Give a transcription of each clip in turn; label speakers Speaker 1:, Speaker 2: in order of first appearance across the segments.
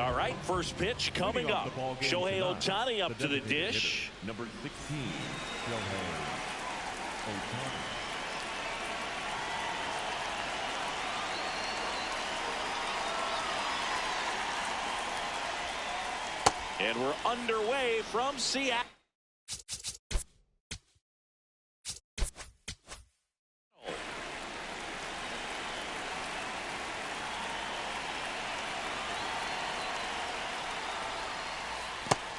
Speaker 1: All right, first pitch coming up. Shohei Ohtani up to the dish.
Speaker 2: Number 16, Shohei Ohtani.
Speaker 1: And we're underway from Seattle.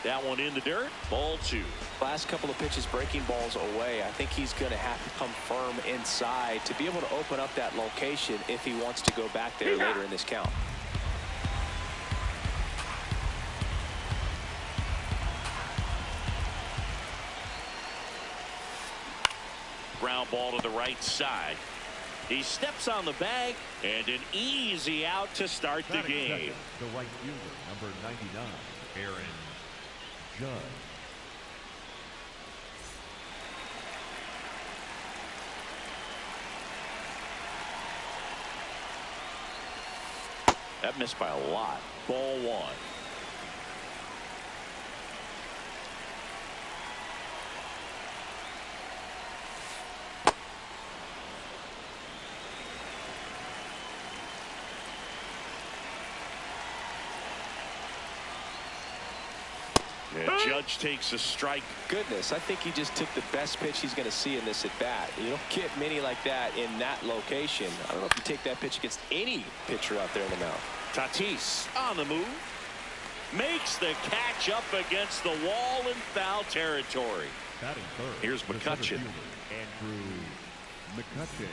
Speaker 1: That one in the dirt. Ball 2.
Speaker 3: Last couple of pitches breaking balls away. I think he's going to have to come firm inside to be able to open up that location if he wants to go back there later in this count.
Speaker 1: Ground ball to the right side. He steps on the bag and an easy out to start the game.
Speaker 2: The right fielder, number 99, Aaron Judge.
Speaker 1: That missed by a lot. Ball 1. And Judge takes a strike.
Speaker 3: Goodness, I think he just took the best pitch he's going to see in this at bat. You don't get many like that in that location. I don't know if you take that pitch against any pitcher out there in the mound.
Speaker 1: Tatis on the move. Makes the catch up against the wall in foul territory.
Speaker 2: Batting third.
Speaker 1: Here's McCutchen.
Speaker 2: Andrew McCutchen.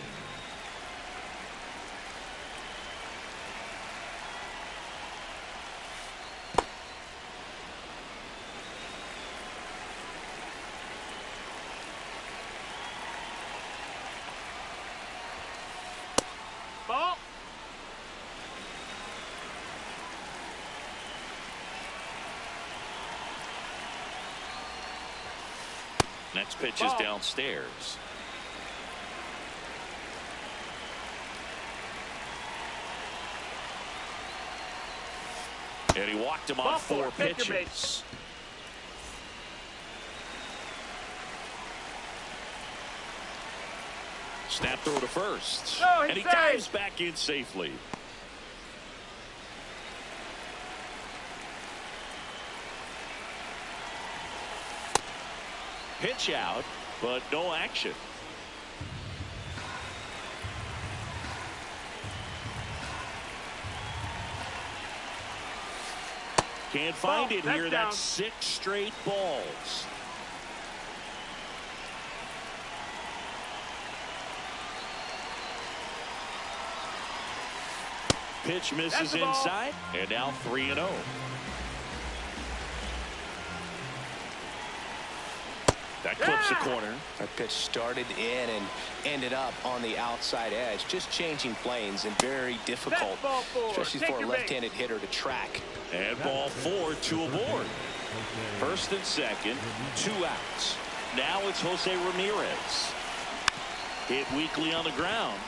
Speaker 1: Next pitch is downstairs. And he walked him on 4 pitches. Snap throw to first. And he dives back in safely. Pitch out, but no action. Can't find it here. That's 6 straight balls. Pitch misses inside, and now 3-0. That clips the corner.
Speaker 3: That pitch started in and ended up on the outside edge, just changing planes and very difficult, especially for a left-handed hitter to track.
Speaker 1: And ball 4, 2 aboard. First and second, 2 outs. Now it's Jose Ramirez. Hit weakly on the ground.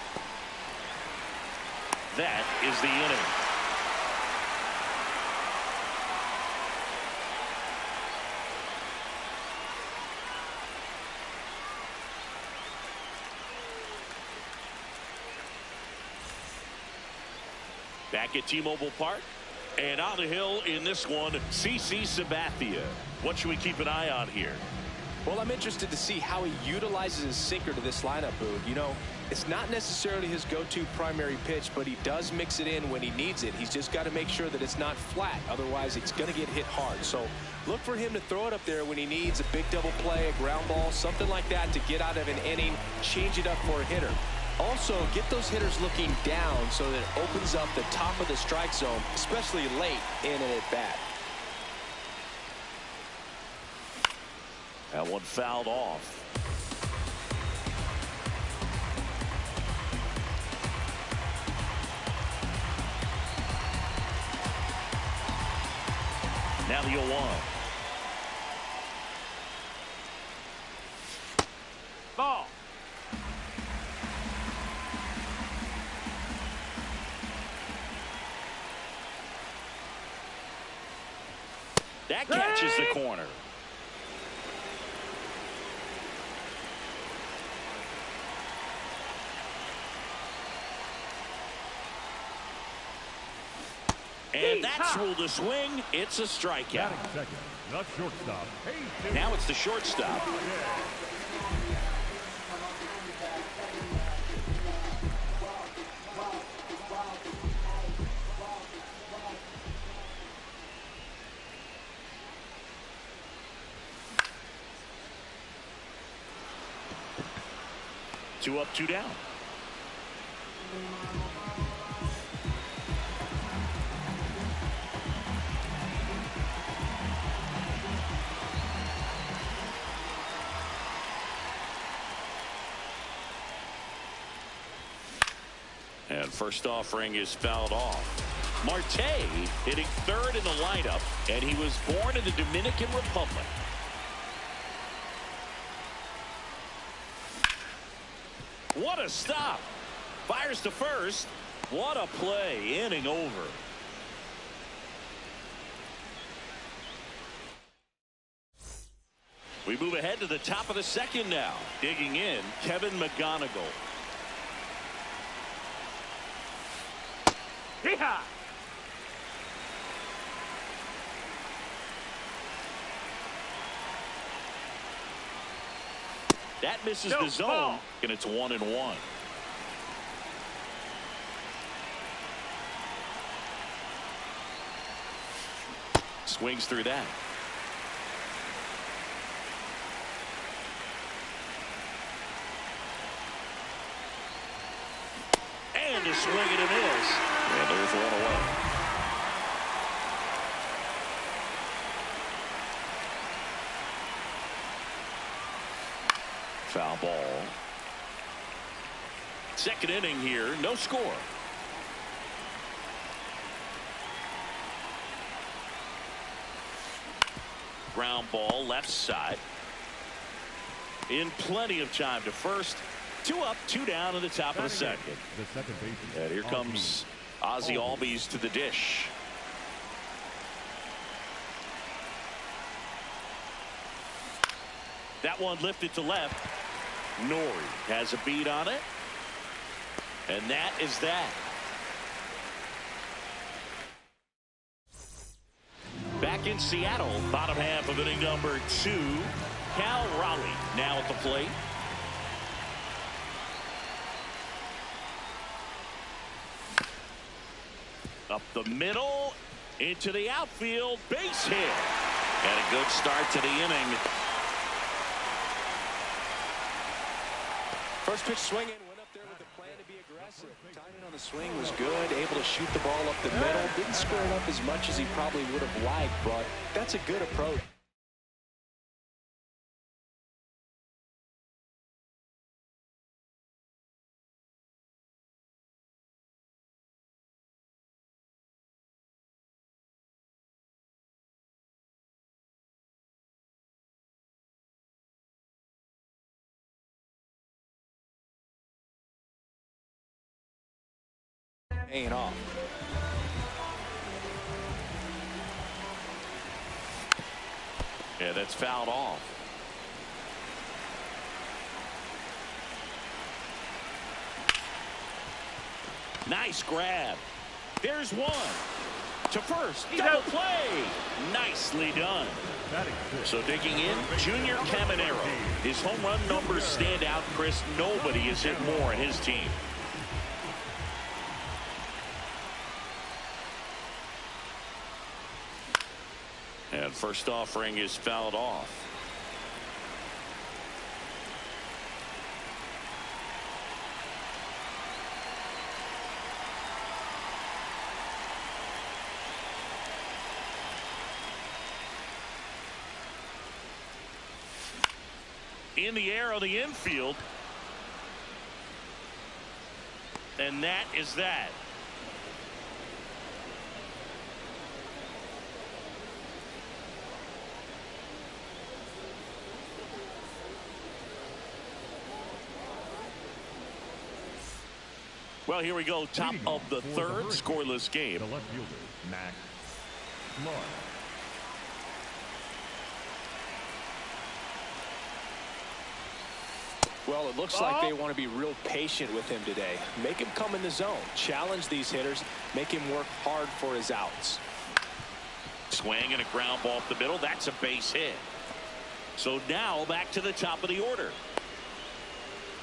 Speaker 1: That is the inning. Back at T-Mobile Park, and on the hill in this one, CC Sabathia. What should we keep an eye on here?
Speaker 3: Well, I'm interested to see how he utilizes his sinker to this lineup, Boog. You know, it's not necessarily his go-to primary pitch, but he does mix it in when he needs it. He's just got to make sure that it's not flat. Otherwise, it's going to get hit hard. So look for him to throw it up there when he needs a big double play, a ground ball, something like that to get out of an inning, change it up for a hitter. Also, get those hitters looking down so that it opens up the top of the strike zone, especially late in an at-bat.
Speaker 1: That one fouled off. Now the 0-1. Ball. That catches the corner. And that's ruled a swing. It's a strikeout.
Speaker 2: Second, the shortstop.
Speaker 1: Now it's the shortstop. 2 up, 2 down. And first offering is fouled off. Marte hitting third in the lineup, and he was born in the Dominican Republic. What a stop. Fires to first. What a play. Inning over. We move ahead to the top of the second now. Digging in, Kevin McGonigal. Yeehaw! That misses the zone, and it's 1-1. Swings through that. And a swing and a miss. And there's 1 away. Foul ball. Second inning here, no score. Ground ball left side. In plenty of time to first. 2 up, 2 down in the top of the second. And here comes Ozzie Albies to the dish. That one lifted to left. Nori has a beat on it. And that is that. Back in Seattle, bottom half of inning number 2. Cal Raleigh now at the plate. Up the middle, into the outfield, base hit. And a good start to the inning.
Speaker 3: First pitch swinging, went up there with a plan to be aggressive. Timing on the swing was good, able to shoot the ball up the middle. Didn't square it up as much as he probably would have liked, but that's a good approach. Paying off.
Speaker 1: Yeah, that's fouled off. Nice grab. There's one. To first. Double play. Nicely done. So digging in, Junior Caminero. His home run numbers stand out, Chris. Nobody has hit more in his team. And first offering is fouled off. In the air on the infield. And that is that. Well, here we go. Top of the third, scoreless game.
Speaker 2: The left fielder, Max Clark.
Speaker 3: Well, it looks like they want to be real patient with him today. Make him come in the zone. Challenge these hitters. Make him work hard for his outs.
Speaker 1: Swing and a ground ball up the middle. That's a base hit. So now back to the top of the order.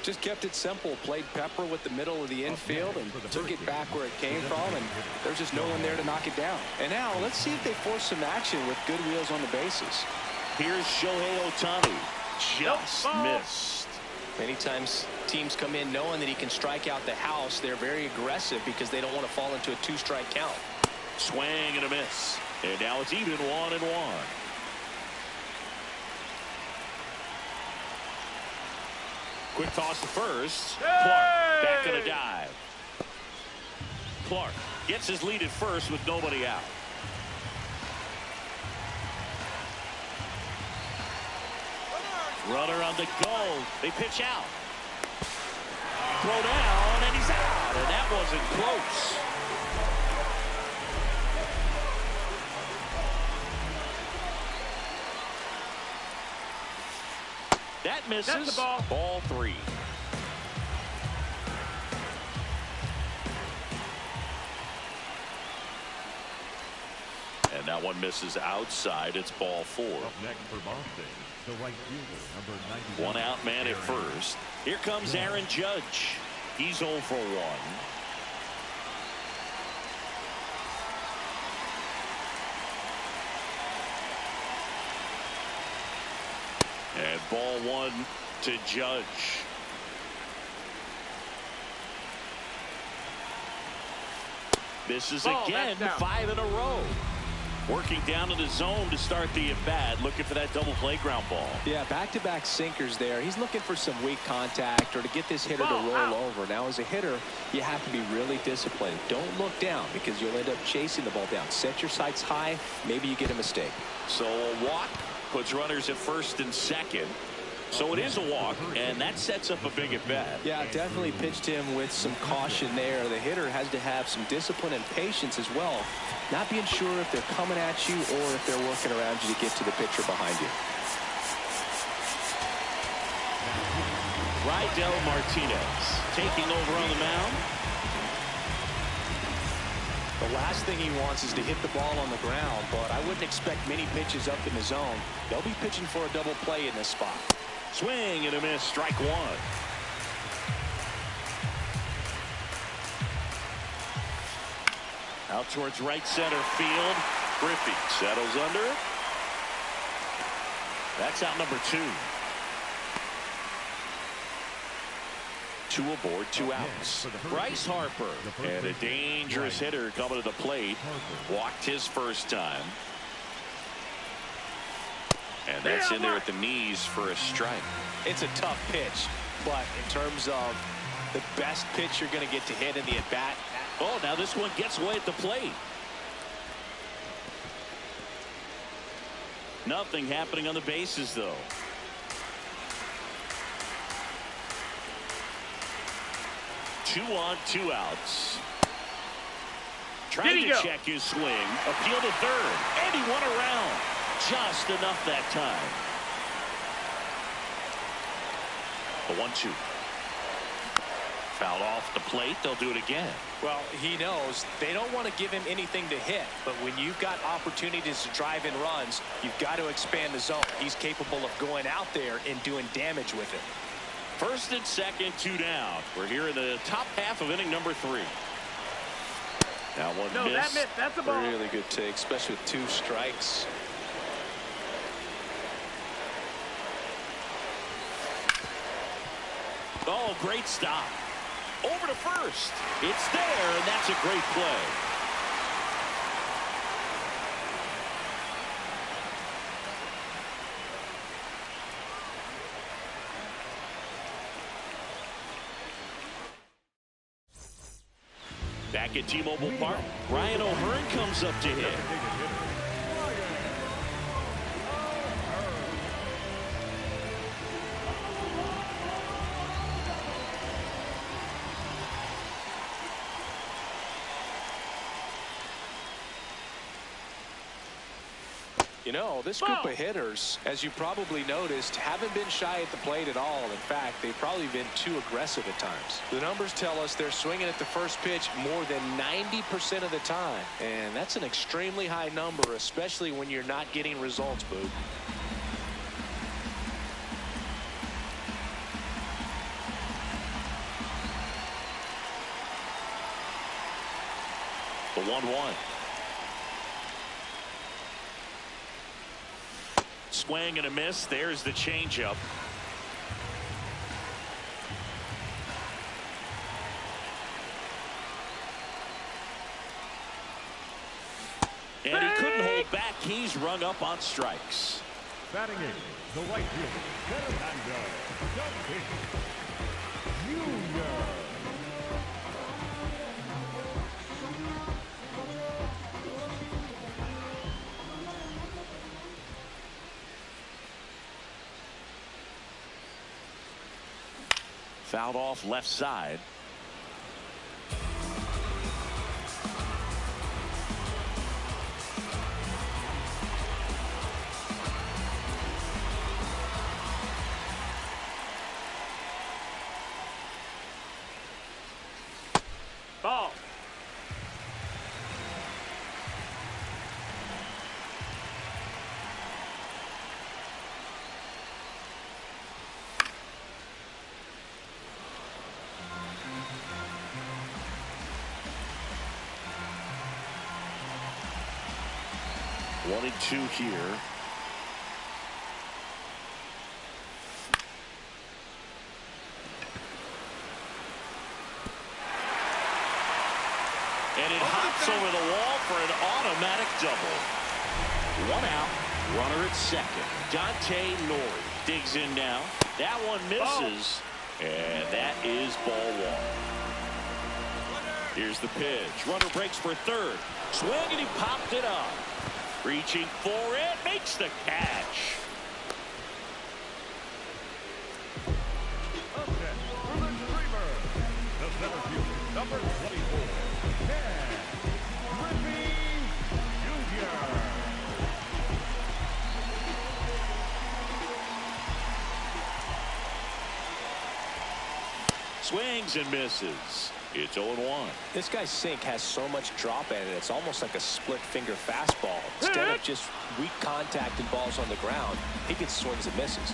Speaker 3: Just kept it simple. Played pepper with the middle of the infield and took it back where it came from, and there's just no one there to knock it down. And now let's see if they force some action with good wheels on the bases.
Speaker 1: Here's Shohei Ohtani. Just missed.
Speaker 3: Many times teams come in knowing that he can strike out the house. They're very aggressive because they don't want to fall into a 2-strike count.
Speaker 1: Swing and a miss. And now it's even 1-1. Quick toss to first. Clark back on a dive. Clark gets his lead at first with nobody out. Runner on the go. They pitch out. Throw down, and he's out. And that wasn't close. That misses.
Speaker 4: That's the ball.
Speaker 1: Ball 3. And that one misses outside. It's ball 4.
Speaker 2: Up next for Boston, the right fielder, number 91.
Speaker 1: One out man at first. Here comes Aaron Judge. He's 0 for 1. And ball 1 to Judge. Misses again, 5 in a row. Working down in the zone to start the at-bat, looking for that double play ground ball.
Speaker 3: Yeah, back-to-back sinkers there. He's looking for some weak contact or to get this hitter to roll over. Now, as a hitter, you have to be really disciplined. Don't look down because you'll end up chasing the ball down. Set your sights high. Maybe you get a mistake.
Speaker 1: So a walk puts runners at first and second. So it is a walk, and that sets up a big at-bat.
Speaker 3: Yeah, definitely pitched him with some caution there. The hitter has to have some discipline and patience as well. Not being sure if they're coming at you or if they're working around you to get to the pitcher behind you.
Speaker 1: Rydell Martinez taking over on the mound.
Speaker 3: The last thing he wants is to hit the ball on the ground, but I wouldn't expect many pitches up in the zone. They'll be pitching for a double play in this spot.
Speaker 1: Swing and a miss, strike 1. Out towards right center field. Griffey settles under it. That's out number 2. 2 aboard, 2 outs. Bryce Harper, and a dangerous hitter coming to the plate. Walked his first time. And that's in there at the knees for a strike.
Speaker 3: It's a tough pitch, but in terms of the best pitch you're going to get to hit in the at-bat.
Speaker 1: Oh, now this one gets away at the plate. Nothing happening on the bases, though. Two on, 2 outs. Trying to check his swing. Appeal to third. And he won around. Just enough that time. The 1-2. Fouled off the plate. They'll do it again.
Speaker 3: Well, he knows they don't want to give him anything to hit, but when you've got opportunities to drive in runs, you've got to expand the zone. He's capable of going out there and doing damage with it.
Speaker 1: First and second, 2 down. We're here in the top half of inning number 3. That one missed.
Speaker 4: That's a ball.
Speaker 3: Really good take, especially with 2 strikes.
Speaker 1: Oh, great stop. Over to first. It's there, and that's a great play. Back at T-Mobile Park, Ryan O'Hearn comes up to hit.
Speaker 3: You know, this group of hitters, as you probably noticed, haven't been shy at the plate at all. In fact, they've probably been too aggressive at times. The numbers tell us they're swinging at the first pitch more than 90% of the time. And that's an extremely high number, especially when you're not getting results, Boog.
Speaker 1: The 1-1. Swing and a miss. There's the changeup. And he couldn't hold back. He's rung up on strikes.
Speaker 2: Batting eighth, the right fielder, Jugando.
Speaker 1: Fouled off left side. Ball. One and two here. And it hops over the wall for an automatic double. One out. Runner at second. Dante Nori digs in now. That one misses. And that is ball one. Here's the pitch. Runner breaks for third. Swing and he popped it up. Reaching for it, makes the catch.
Speaker 2: Okay, for the Dreamer, the center fielder, number 24, Ken Griffey Jr.
Speaker 1: Swings and misses. It's 0-1.
Speaker 3: This guy's sink has so much drop in it, it's almost like a split finger fastball. Instead of just weak contact and balls on the ground, he gets swings and misses.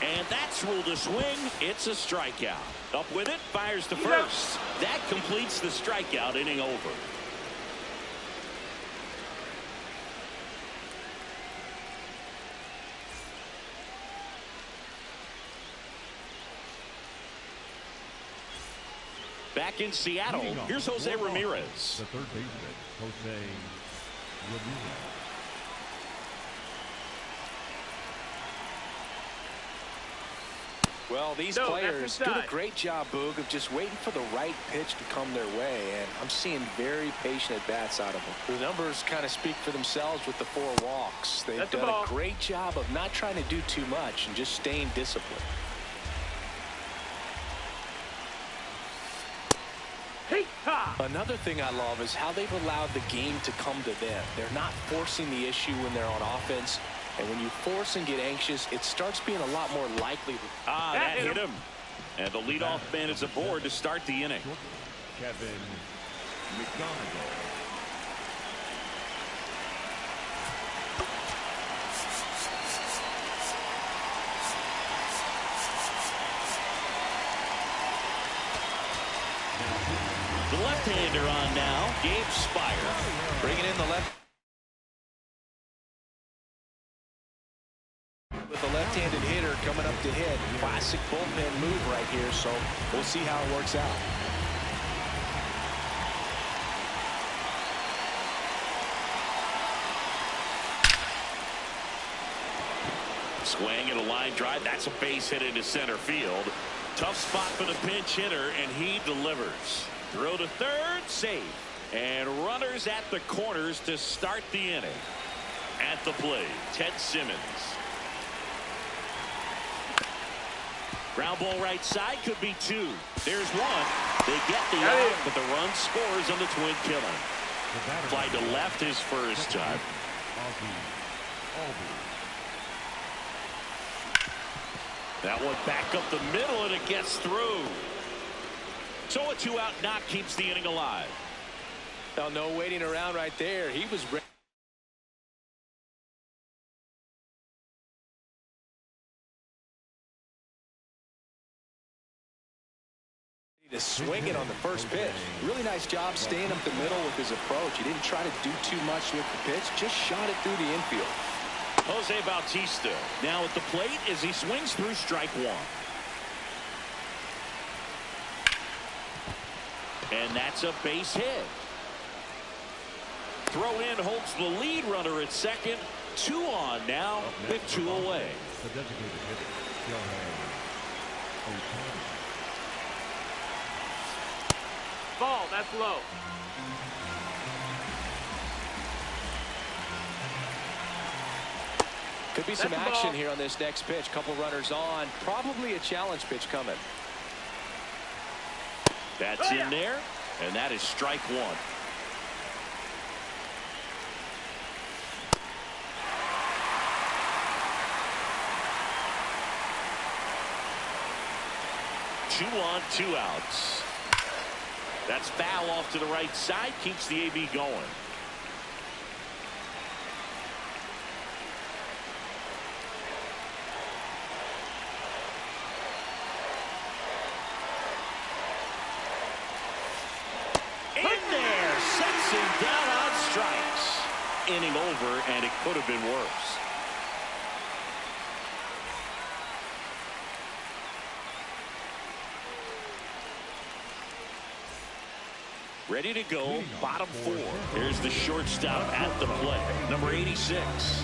Speaker 1: And that's ruled a swing. It's a strikeout. Up with it, fires to first. That completes the strikeout inning over. Back in Seattle, here's Jose Ramirez.
Speaker 2: The third baseman, Jose Ramirez.
Speaker 3: Well, these players do a great job, Boog, of just waiting for the right pitch to come their way, and I'm seeing very patient at-bats out of them. The numbers kind of speak for themselves with the 4 walks. They've done a great job of not trying to do too much and just staying disciplined. Another thing I love is how they've allowed the game to come to them. They're not forcing the issue when they're on offense. And when you force and get anxious, it starts being a lot more likely.
Speaker 1: That hit him. And the leadoff man is aboard to start the inning.
Speaker 2: Kevin McDonald.
Speaker 1: The left-hander on now, Gabe Spire.
Speaker 3: Bringing in the left. With the left-handed hitter coming up to hit. Classic bullpen move right here, so we'll see how it works out.
Speaker 1: Swing and a line drive. That's a base hit into center field. Tough spot for the pinch hitter, and he delivers. Throw to third, safe. And runners at the corners to start the inning. At the plate, Ted Simmons. Ground ball right side, could be 2. There's 1. They get the out, but the run scores on the twin killer. Fly to left his first time. That one back up the middle, and it gets through. So a 2-out knock keeps the inning alive.
Speaker 3: Now, no waiting around right there. He was ready to swing it on the first pitch. Really nice job staying up the middle with his approach. He didn't try to do too much with the pitch, just shot it through the infield.
Speaker 1: Jose Bautista now at the plate as he swings through strike one. And that's a base hit. Throw in holds the lead runner at second. 2 on now with 2 away.
Speaker 2: The designated hitter,
Speaker 4: Ball, that's low.
Speaker 3: Could be some action here on this next pitch. Couple runners on. Probably a challenge pitch coming.
Speaker 1: That's in there, and that is strike one. Two on, 2 outs. That's foul off to the right side, keeps the AB going. In there, sets him down on strikes. Inning over, and it could have been worse. Ready to go, bottom 4. Here's the shortstop at the plate, number 86.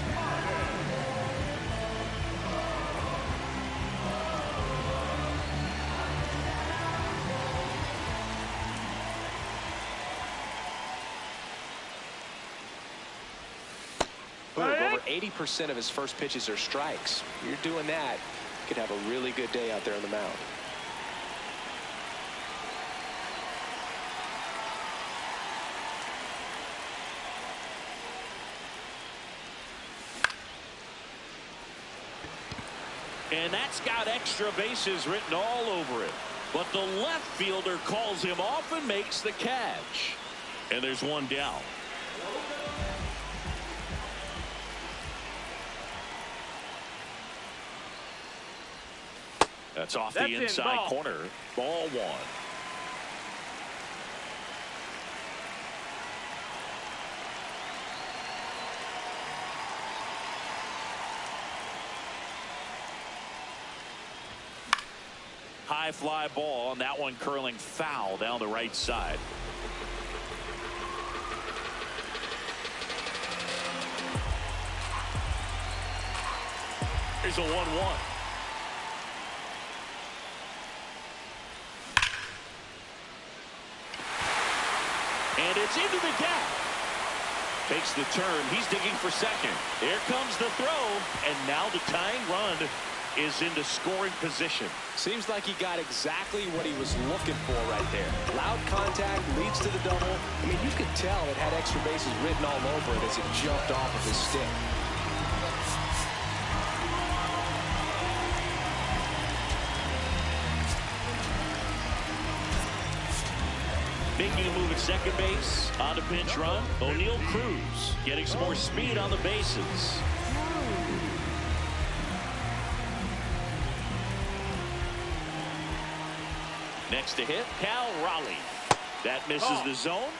Speaker 3: Over 80% of his first pitches are strikes. You're doing that, you could have a really good day out there on the mound.
Speaker 1: And that's got extra bases written all over it. But the left fielder calls him off and makes the catch. And there's one down. That's off the inside corner. Ball 1. High fly ball, and that one curling foul down the right side. Here's a 1-1. And it's into the gap. Takes the turn. He's digging for second. Here comes the throw, and now the tying run is into scoring position.
Speaker 3: Seems like he got exactly what he was looking for right there. Loud contact leads to the double. I mean, you could tell it had extra bases written all over it as it jumped off of his stick.
Speaker 1: Making a move at second base on the pinch run. O'Neal Cruz getting some more speed on the bases. Next to hit, Cal Raleigh. That misses the zone,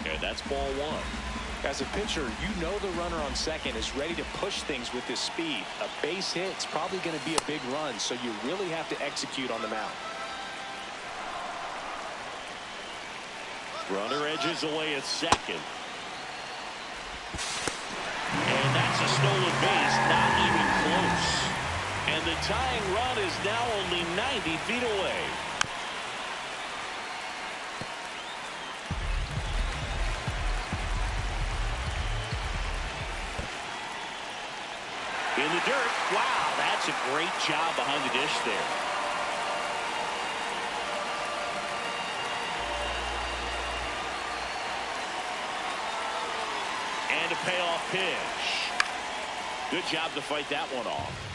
Speaker 1: and that's ball 1.
Speaker 3: As a pitcher, you know the runner on second is ready to push things with his speed. A base hit's probably going to be a big run, so you really have to execute on the mound.
Speaker 1: Runner edges away at second. And that's a stolen base, not even close. And the tying run is now only 90 feet away. In the dirt. Wow, that's a great job behind the dish there. payoff pitch. Good job to fight that one off.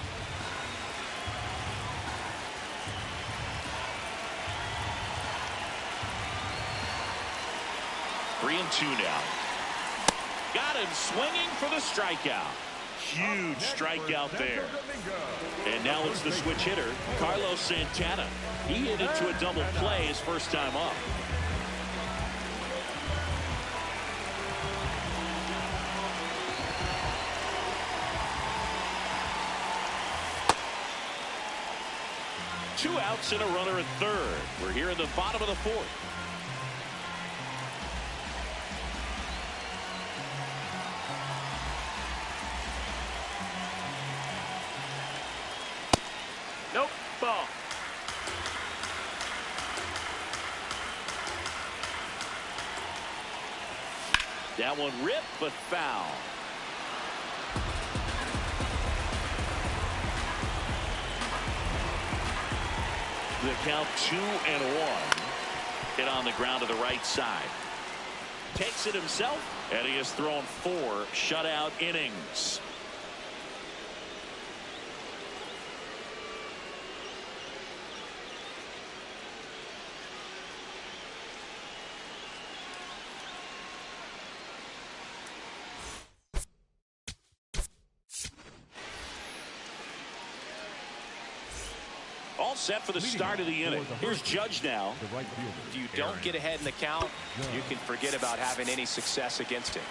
Speaker 1: Three and two now. Got him swinging for the strikeout. Huge strikeout there. And now it's the switch hitter, Carlos Santana. He hit into a double play his first time up. Two outs and a runner at third. We're here in the bottom of the fourth.
Speaker 4: Nope, ball.
Speaker 1: That one ripped, but foul. The count 2-1. Hit on the ground to the right side. Takes it himself, and he has thrown 4 shutout innings. All set for the start of the inning. Here's Judge now.
Speaker 3: If you don't get ahead in the count, you can forget about having any success against him.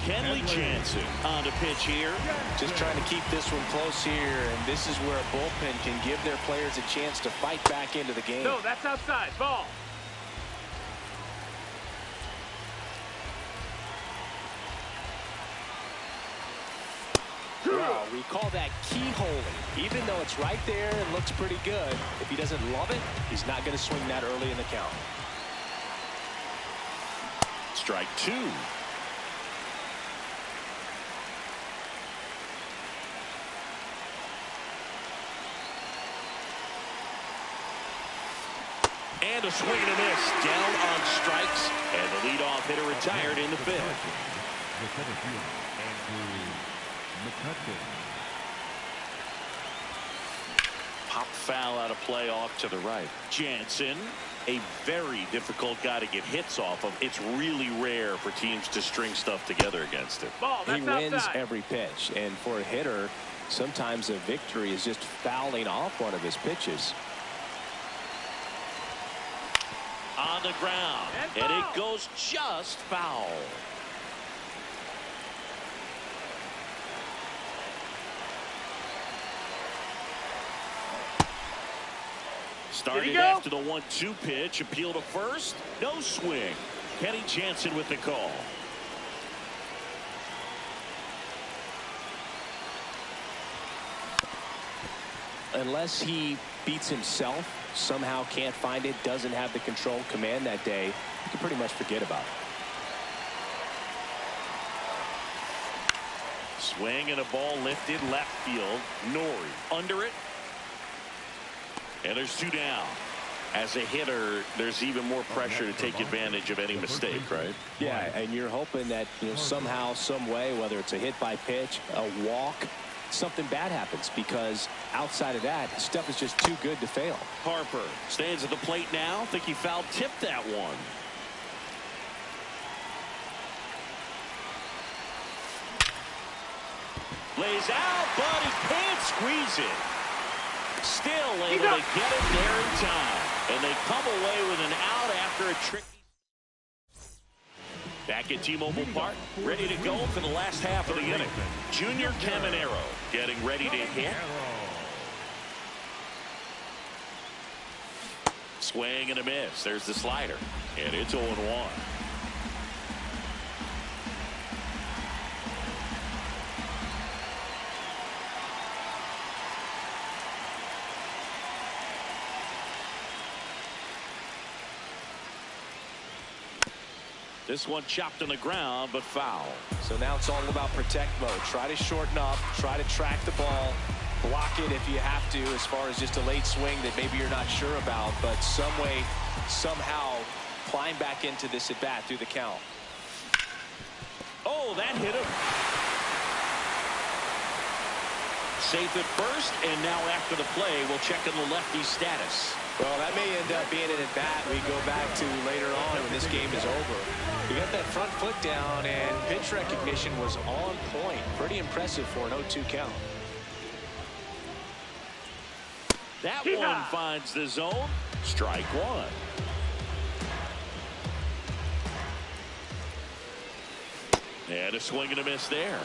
Speaker 1: Kenley Jansen on the pitch here.
Speaker 3: Just trying to keep this one close here, and this is where a bullpen can give their players a chance to fight back into the game.
Speaker 4: No, that's outside. Ball.
Speaker 3: Well, we call that keyholing. Even though it's right there and looks pretty good, if he doesn't love it, he's not going to swing that early in the count.
Speaker 1: Strike 2. And a swing and a miss. Down on strikes. And the leadoff hitter retired in the fifth. Pop foul out of play off to the right. Jansen, a very difficult guy to get hits off of. It's really rare for teams to string stuff together against him.
Speaker 4: Ball, that's
Speaker 3: he wins
Speaker 4: outside.
Speaker 3: every pitch, and for a hitter, sometimes a victory is just fouling off one of his pitches.
Speaker 1: On the ground, and it goes just foul. Started after the 1-2 pitch. Appeal to first. No swing. Kenny Jansen with the call.
Speaker 3: Unless he beats himself, somehow can't find it, doesn't have the control command that day, you can pretty much forget about it.
Speaker 1: Swing and a ball lifted left field. Nori under it. And there's 2 down. As a hitter, there's even more pressure to take advantage of any mistake, right?
Speaker 3: Yeah, and you're hoping that, somehow, some way, whether it's a hit by pitch, a walk, something bad happens, because outside of that, stuff is just too good to fail.
Speaker 1: Harper stands at the plate now. Think he foul tipped that one. Lays out, but he can't squeeze it. Still able to get it there in time. And they come away with an out after a tricky. Back at T-Mobile Park, ready to go for the last half of the inning. Junior Caminero getting ready to hit. Swing and a miss. There's the slider. And it's 0-1. This one chopped on the ground, but foul.
Speaker 3: So now it's all about protect mode. Try to shorten up, try to track the ball, block it if you have to, as far as just a late swing that maybe you're not sure about, but some way, somehow climb back into this at bat through the count.
Speaker 1: Oh, that hit him. Safe at first, and now after the play, we'll check on the lefty's status.
Speaker 3: Well, that may end up being an at-bat we go back to later on when this game is over. We got that front foot down, and pitch recognition was on point. Pretty impressive for an 0-2 count.
Speaker 1: That one finds the zone. Strike one. And a swing and a miss there.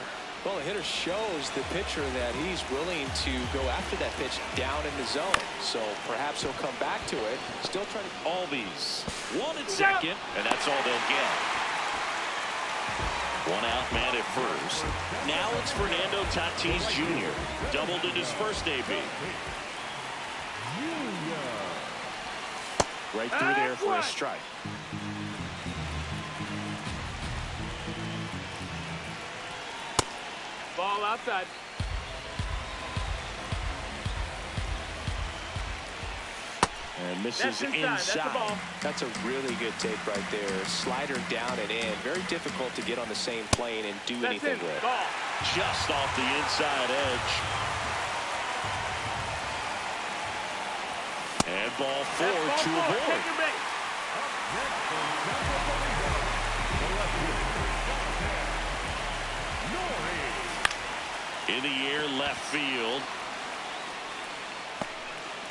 Speaker 3: Well, the hitter shows the pitcher that he's willing to go after that pitch down in the zone. So perhaps he'll come back to it. Still trying to.
Speaker 1: Albies. One at second, and that's all they'll get. One out man at first. Now it's Fernando Tatis Jr. Doubled in his first AB. Right through there for a strike.
Speaker 4: Ball outside.
Speaker 1: And misses inside.
Speaker 4: That's the ball.
Speaker 3: That's a really good take right there. Slider down and in. Very difficult to get on the same plane and do anything with.
Speaker 4: Ball.
Speaker 1: Just off the inside edge. And ball four to a board.
Speaker 4: Take your base.
Speaker 1: In the air, left field.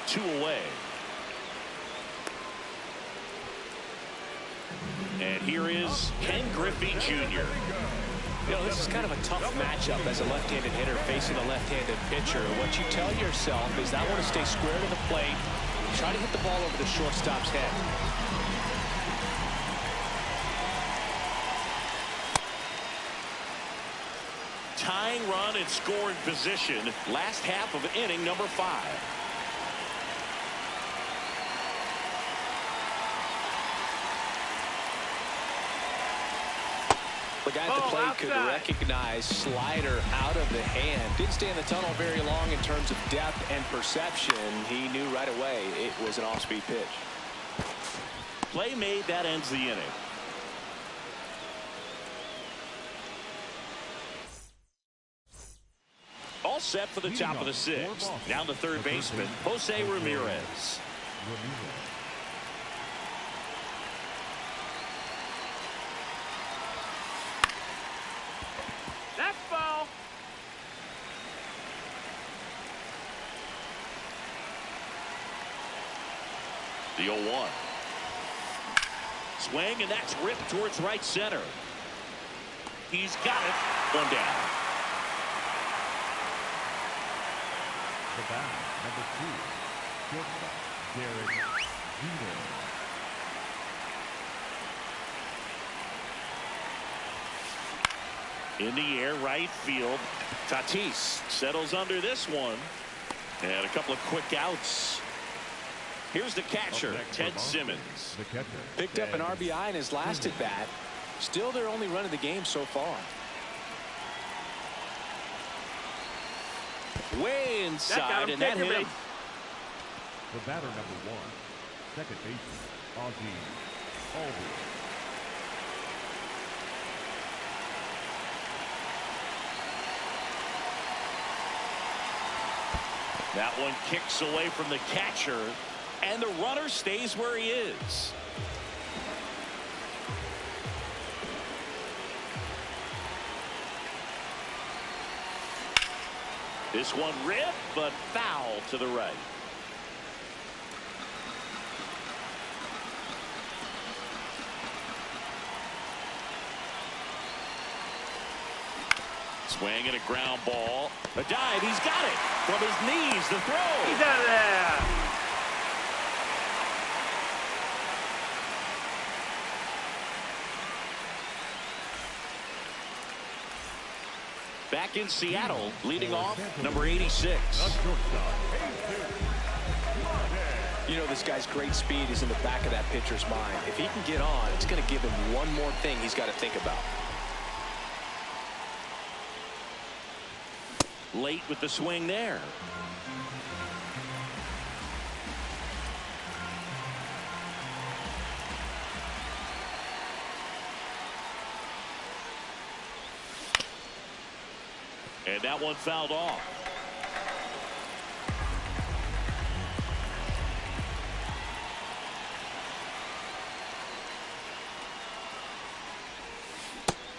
Speaker 1: 2 away. And here is Ken Griffey Jr.
Speaker 3: You know, this is kind of a tough matchup as a left-handed hitter facing a left-handed pitcher. What you tell yourself is that I want to stay square to the plate, try to hit the ball over the shortstop's head.
Speaker 1: Tying run and scoring position. Last half of inning number 5.
Speaker 3: The guy at the plate could recognize slider out of the hand. Didn't stay in the tunnel very long in terms of depth and perception. He knew right away it was an off-speed pitch.
Speaker 1: Play made. That ends the inning. All set for the top of the 6th. Now the third baseman, Jose Ramirez.
Speaker 4: That's ball.
Speaker 1: The 0-1. Swing, and that's ripped towards right center. He's got it. One down.
Speaker 2: The bat, number 2, shortstop, Derek Jeter.
Speaker 1: In the air, right field. Tatis settles under this one. And a couple of quick outs. Here's the catcher, Ted Simmons.
Speaker 2: The catcher.
Speaker 3: Picked up an RBI in his last at bat. Still their only run of the game so far.
Speaker 1: Way inside, and that hit him.
Speaker 2: The batter, number 1, second baseman, Ozzie Albies.
Speaker 1: That one kicks away from the catcher, and the runner stays where he is. This one ripped, but foul to the right. Swing and a ground ball. A dive. He's got it. From his knees, the throw.
Speaker 4: He's out of there.
Speaker 1: Back in Seattle, leading off, number 86.
Speaker 3: You know, this guy's great speed is in the back of that pitcher's mind. If he can get on, it's going to give him one more thing he's got to think about.
Speaker 1: Late with the swing there. And that one fouled off.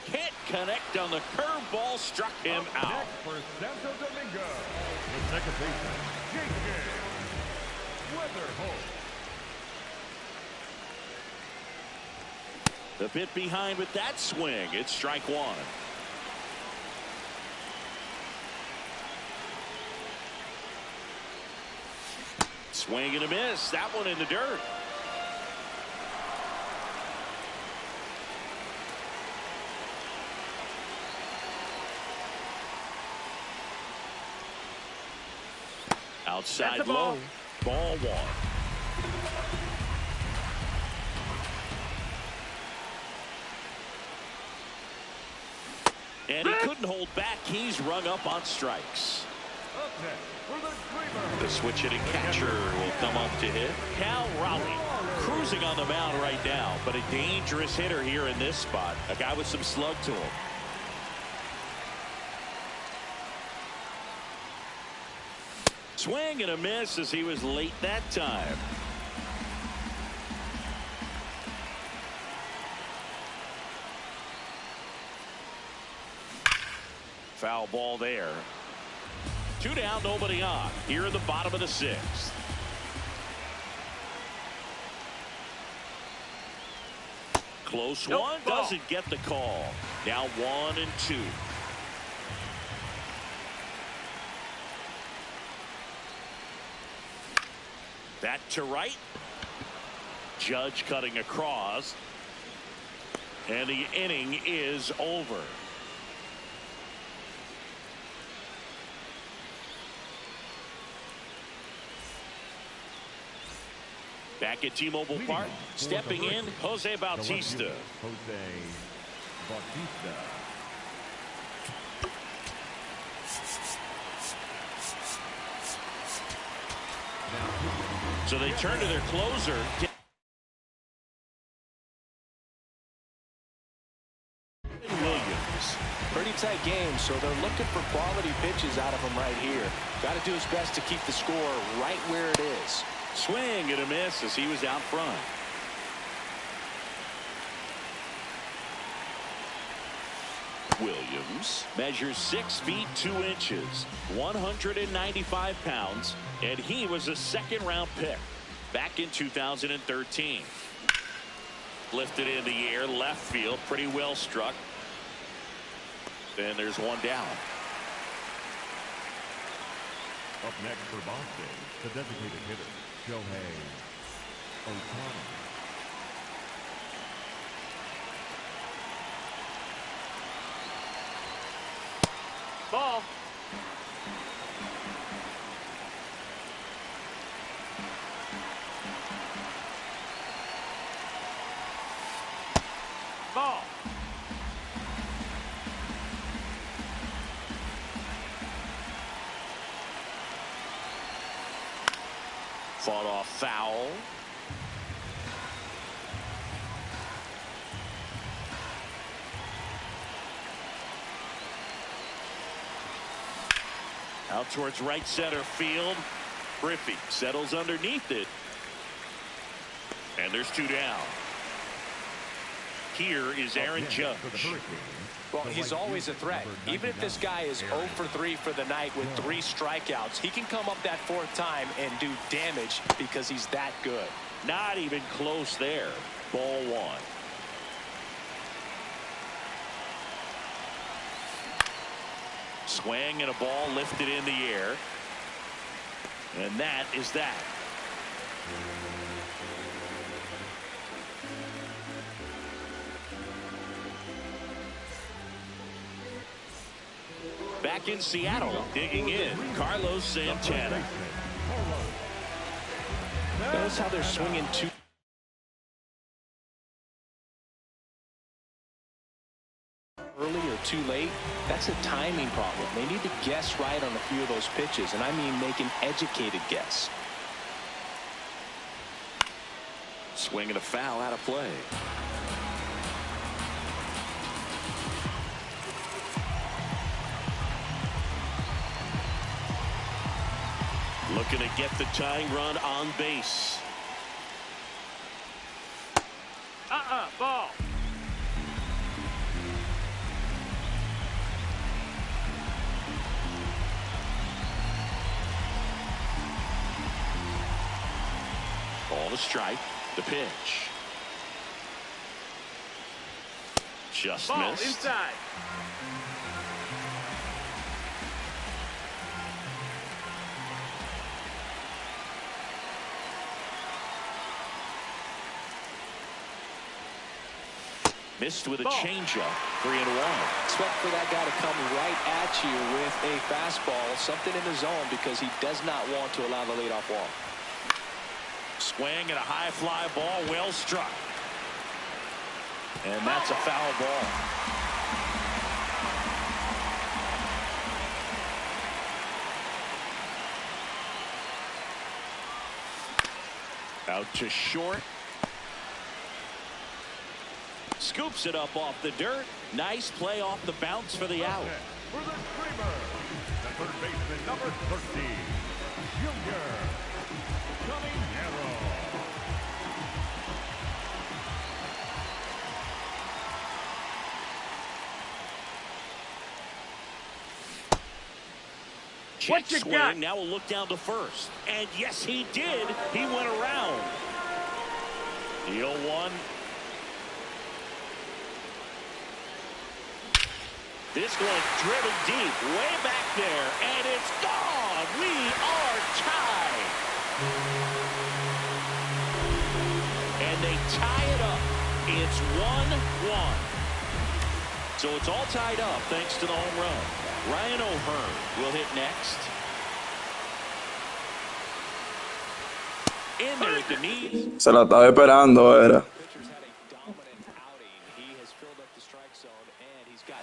Speaker 1: Can't connect on the curveball, struck him out.
Speaker 2: Next for Santo Domingo, the second baseman, Weatherholt.
Speaker 1: The bit behind with that swing. It's strike one. Swing and a miss. That one in the dirt. Outside low. Ball one. And he couldn't hold back. He's rung up on strikes.
Speaker 2: Up next for the Dreamer.
Speaker 1: The switch hitting catcher will come up to hit. Cal Raleigh cruising on the mound right now, but a dangerous hitter here in this spot. A guy with some slug to him. Swing and a miss as he was late that time. Foul ball there. 2 down, nobody on. Here in the bottom of the 6th. Close one. Doesn't get the call. Now 1-2. That to right. Judge cutting across. And the inning is over. Back at T-Mobile Park, stepping in, Jose Bautista.
Speaker 2: Jose Bautista.
Speaker 1: So they turn to their closer. Williams.
Speaker 3: Pretty tight game, so they're looking for quality pitches out of him right here. Got to do his best to keep the score right where it is.
Speaker 1: Swing and a miss as he was out front. Williams measures 6 feet 2 inches, 195 pounds, and he was a second-round pick back in 2013. Lifted in the air, left field, pretty well struck. Then there's one down.
Speaker 2: Up next for Boston, the designated hitter, Shohei Ohtani.
Speaker 4: Ball. Ball.
Speaker 1: Fought off foul. Out towards right center field. Griffey settles underneath it. And there's 2 down. Here is Aaron Judge.
Speaker 3: Well, he's always a threat. Even if this guy is 0 for 3 for the night with 3 strikeouts, he can come up that 4th time and do damage because he's that good.
Speaker 1: Not even close there. Ball 1. Swing and a ball lifted in the air. And that is that. Back in Seattle, digging in, Carlos Santana.
Speaker 3: Notice how they're swinging too early or too late. That's a timing problem. They need to guess right on a few of those pitches, and I mean make an educated guess.
Speaker 1: Swing and a foul out of play. Looking to get the tying run on base.
Speaker 4: Ball.
Speaker 1: Ball to strike. The pitch. Just
Speaker 4: Ball
Speaker 1: missed.
Speaker 4: inside.
Speaker 1: Missed with a changeup. 3-1.
Speaker 3: Expect for that guy to come right at you with a fastball, something in the zone, because he does not want to allow the leadoff walk.
Speaker 1: Swing and a high fly ball, well struck. And that's a foul ball. Out to short. Scoops it up off the dirt. Nice play off the bounce for the out.
Speaker 2: For the Dreamer, the third baseman, number 13, Junior Caminero.
Speaker 1: What you got? Now we'll look down to first. And yes, he did. He went around. The 0-1. This one driven deep, way back there, and it's gone. We are tied. And they tie it up. It's 1-1. So it's all tied up thanks to the home run. Ryan O'Hearn will hit next. In there at the knees.
Speaker 5: Se la estaba esperando, era.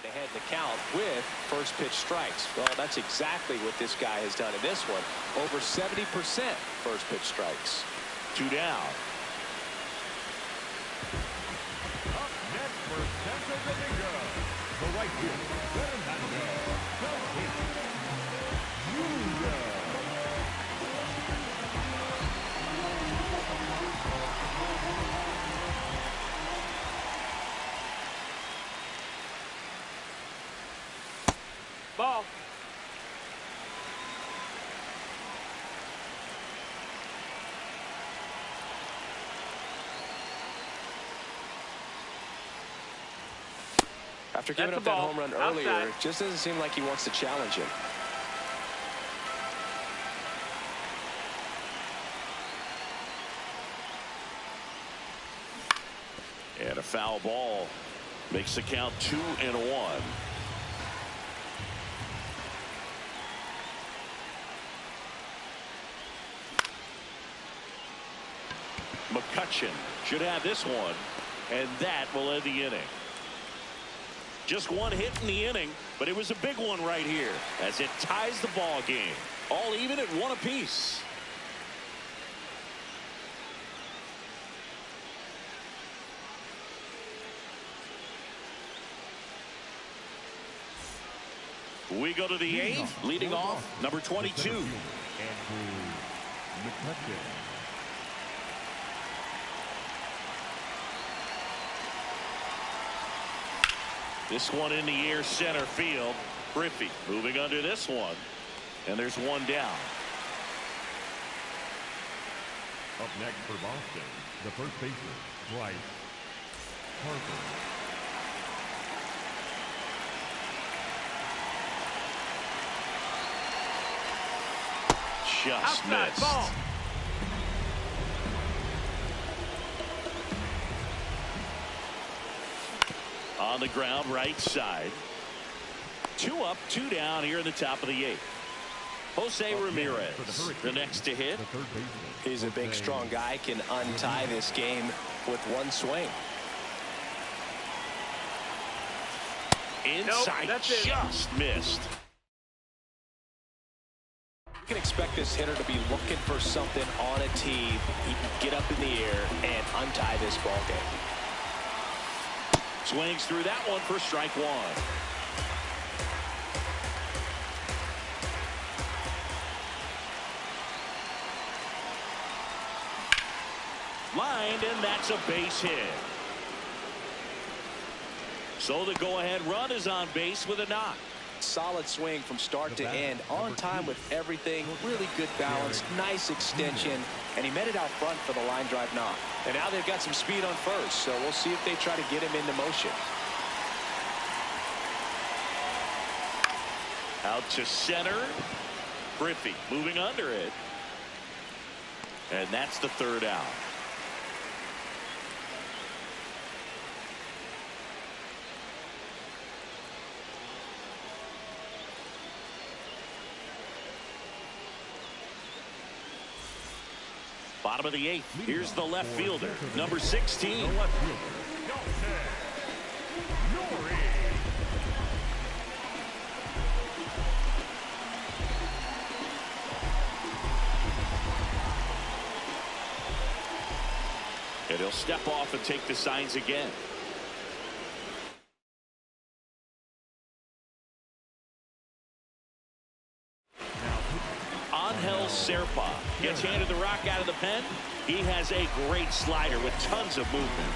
Speaker 3: Ahead in the count with first pitch strikes. Well, that's exactly what this guy has done in this one. Over 70% first pitch strikes.
Speaker 1: 2 down.
Speaker 2: Up next for Santo Domingo, the right field, Fernando Junior.
Speaker 4: Ball.
Speaker 3: After giving up that home run earlier, it just doesn't seem like he wants to challenge him.
Speaker 1: And a foul ball makes the count 2-1. McCutchen should have this one, and that will end the inning. Just one hit in the inning, but it was a big one right here as it ties the ball game. All even at 1 apiece. We go to the 8th, leading off number 22.
Speaker 2: Andrew McCutchen.
Speaker 1: This one in the air, center field. Griffey moving under this one. And there's 1 down.
Speaker 2: Up next for Boston, the first baseman, Bryce Harper.
Speaker 1: Just missed.
Speaker 4: Ball.
Speaker 1: On the ground, right side. 2 up, 2 down here in the top of the 8th. Jose Ramirez, the next to hit.
Speaker 3: He's a big, strong guy, can untie this game with 1 swing.
Speaker 1: Inside, just missed.
Speaker 3: You can expect this hitter to be looking for something on a tee. He can get up in the air and untie this ball game.
Speaker 1: Swings through that one for strike 1. Lined, and that's a base hit. So the go-ahead run is on base with a knock.
Speaker 3: Solid swing from start to end, on time with everything, really good balance, nice extension, and he met it out front for the line drive knock. And now they've got some speed on first, so we'll see if they try to get him into motion.
Speaker 1: Out to center. Griffey moving under it. And that's the third out. Bottom of the eighth. Here's the left fielder, number 16.
Speaker 2: The left fielder,
Speaker 1: And he'll step off and take the signs again. Angel Serpa gets handed the rock out of the pen. He has a great slider with tons of movement.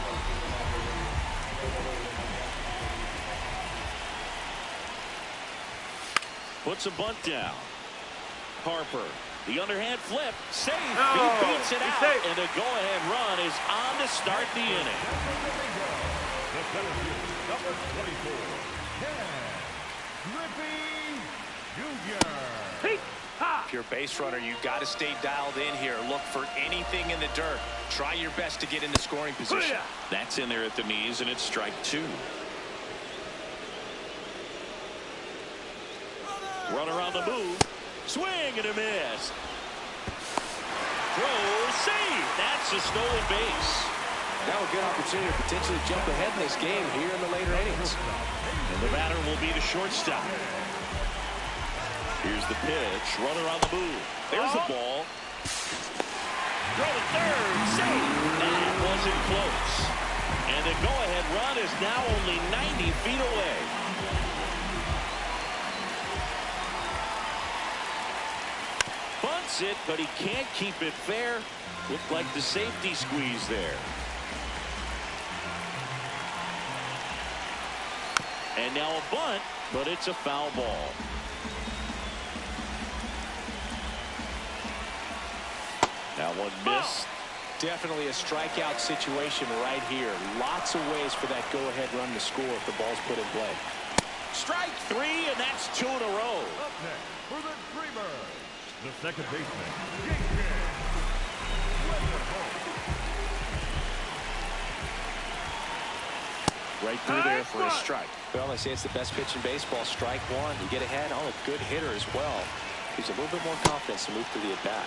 Speaker 1: Puts a bunt down. Harper, the underhand flip, safe. He beats it out, and the go-ahead run is on to start the inning.
Speaker 2: the center fielder, number 24, Griffey Jr.
Speaker 3: If you're a base runner, you've got to stay dialed in here. Look for anything in the dirt. Try your best to get into scoring position.
Speaker 1: That's in there at the knees, and it's strike two. Runner on the move. Swing and a miss. Throw, save. That's a stolen base.
Speaker 3: Now a good opportunity to potentially jump ahead in this game here in the later innings.
Speaker 1: And the batter will be the shortstop. Here's the pitch. Runner on the move. There's the ball. Throw to third. Save. That wasn't close. And the go-ahead run is now only 90 feet away. Bunts it, but he can't keep it fair. Looked like the safety squeeze there. And now a bunt, but it's a foul ball. That one missed.
Speaker 3: Definitely a strikeout situation right here. Lots of ways for that go-ahead run to score if the ball's put in play.
Speaker 1: Strike three, and that's two in a row.
Speaker 2: Up next for the Dreamers, the second baseman,
Speaker 1: Right through there for a strike.
Speaker 3: Well, they say it's the best pitch in baseball. Strike one. You get ahead. Oh, a good hitter as well. Gives a little bit more confidence to move through the at-bat.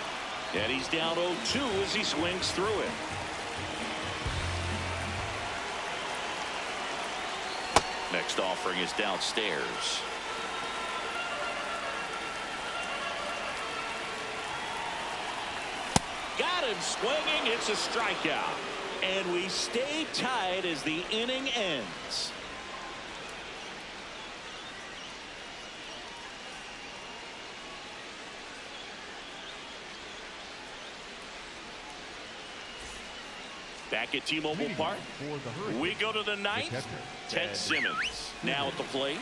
Speaker 1: And he's down 0-2 as he swings through it. Next offering is downstairs. Got him swinging. It's a strikeout. And we stay tied as the inning ends. Back at T-Mobile Park, we go to the ninth. Ted Simmons now at the plate.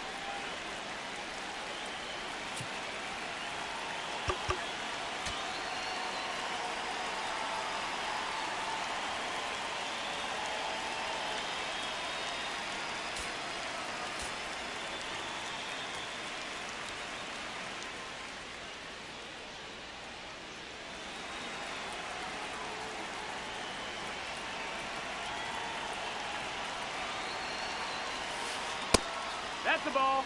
Speaker 4: That's the ball.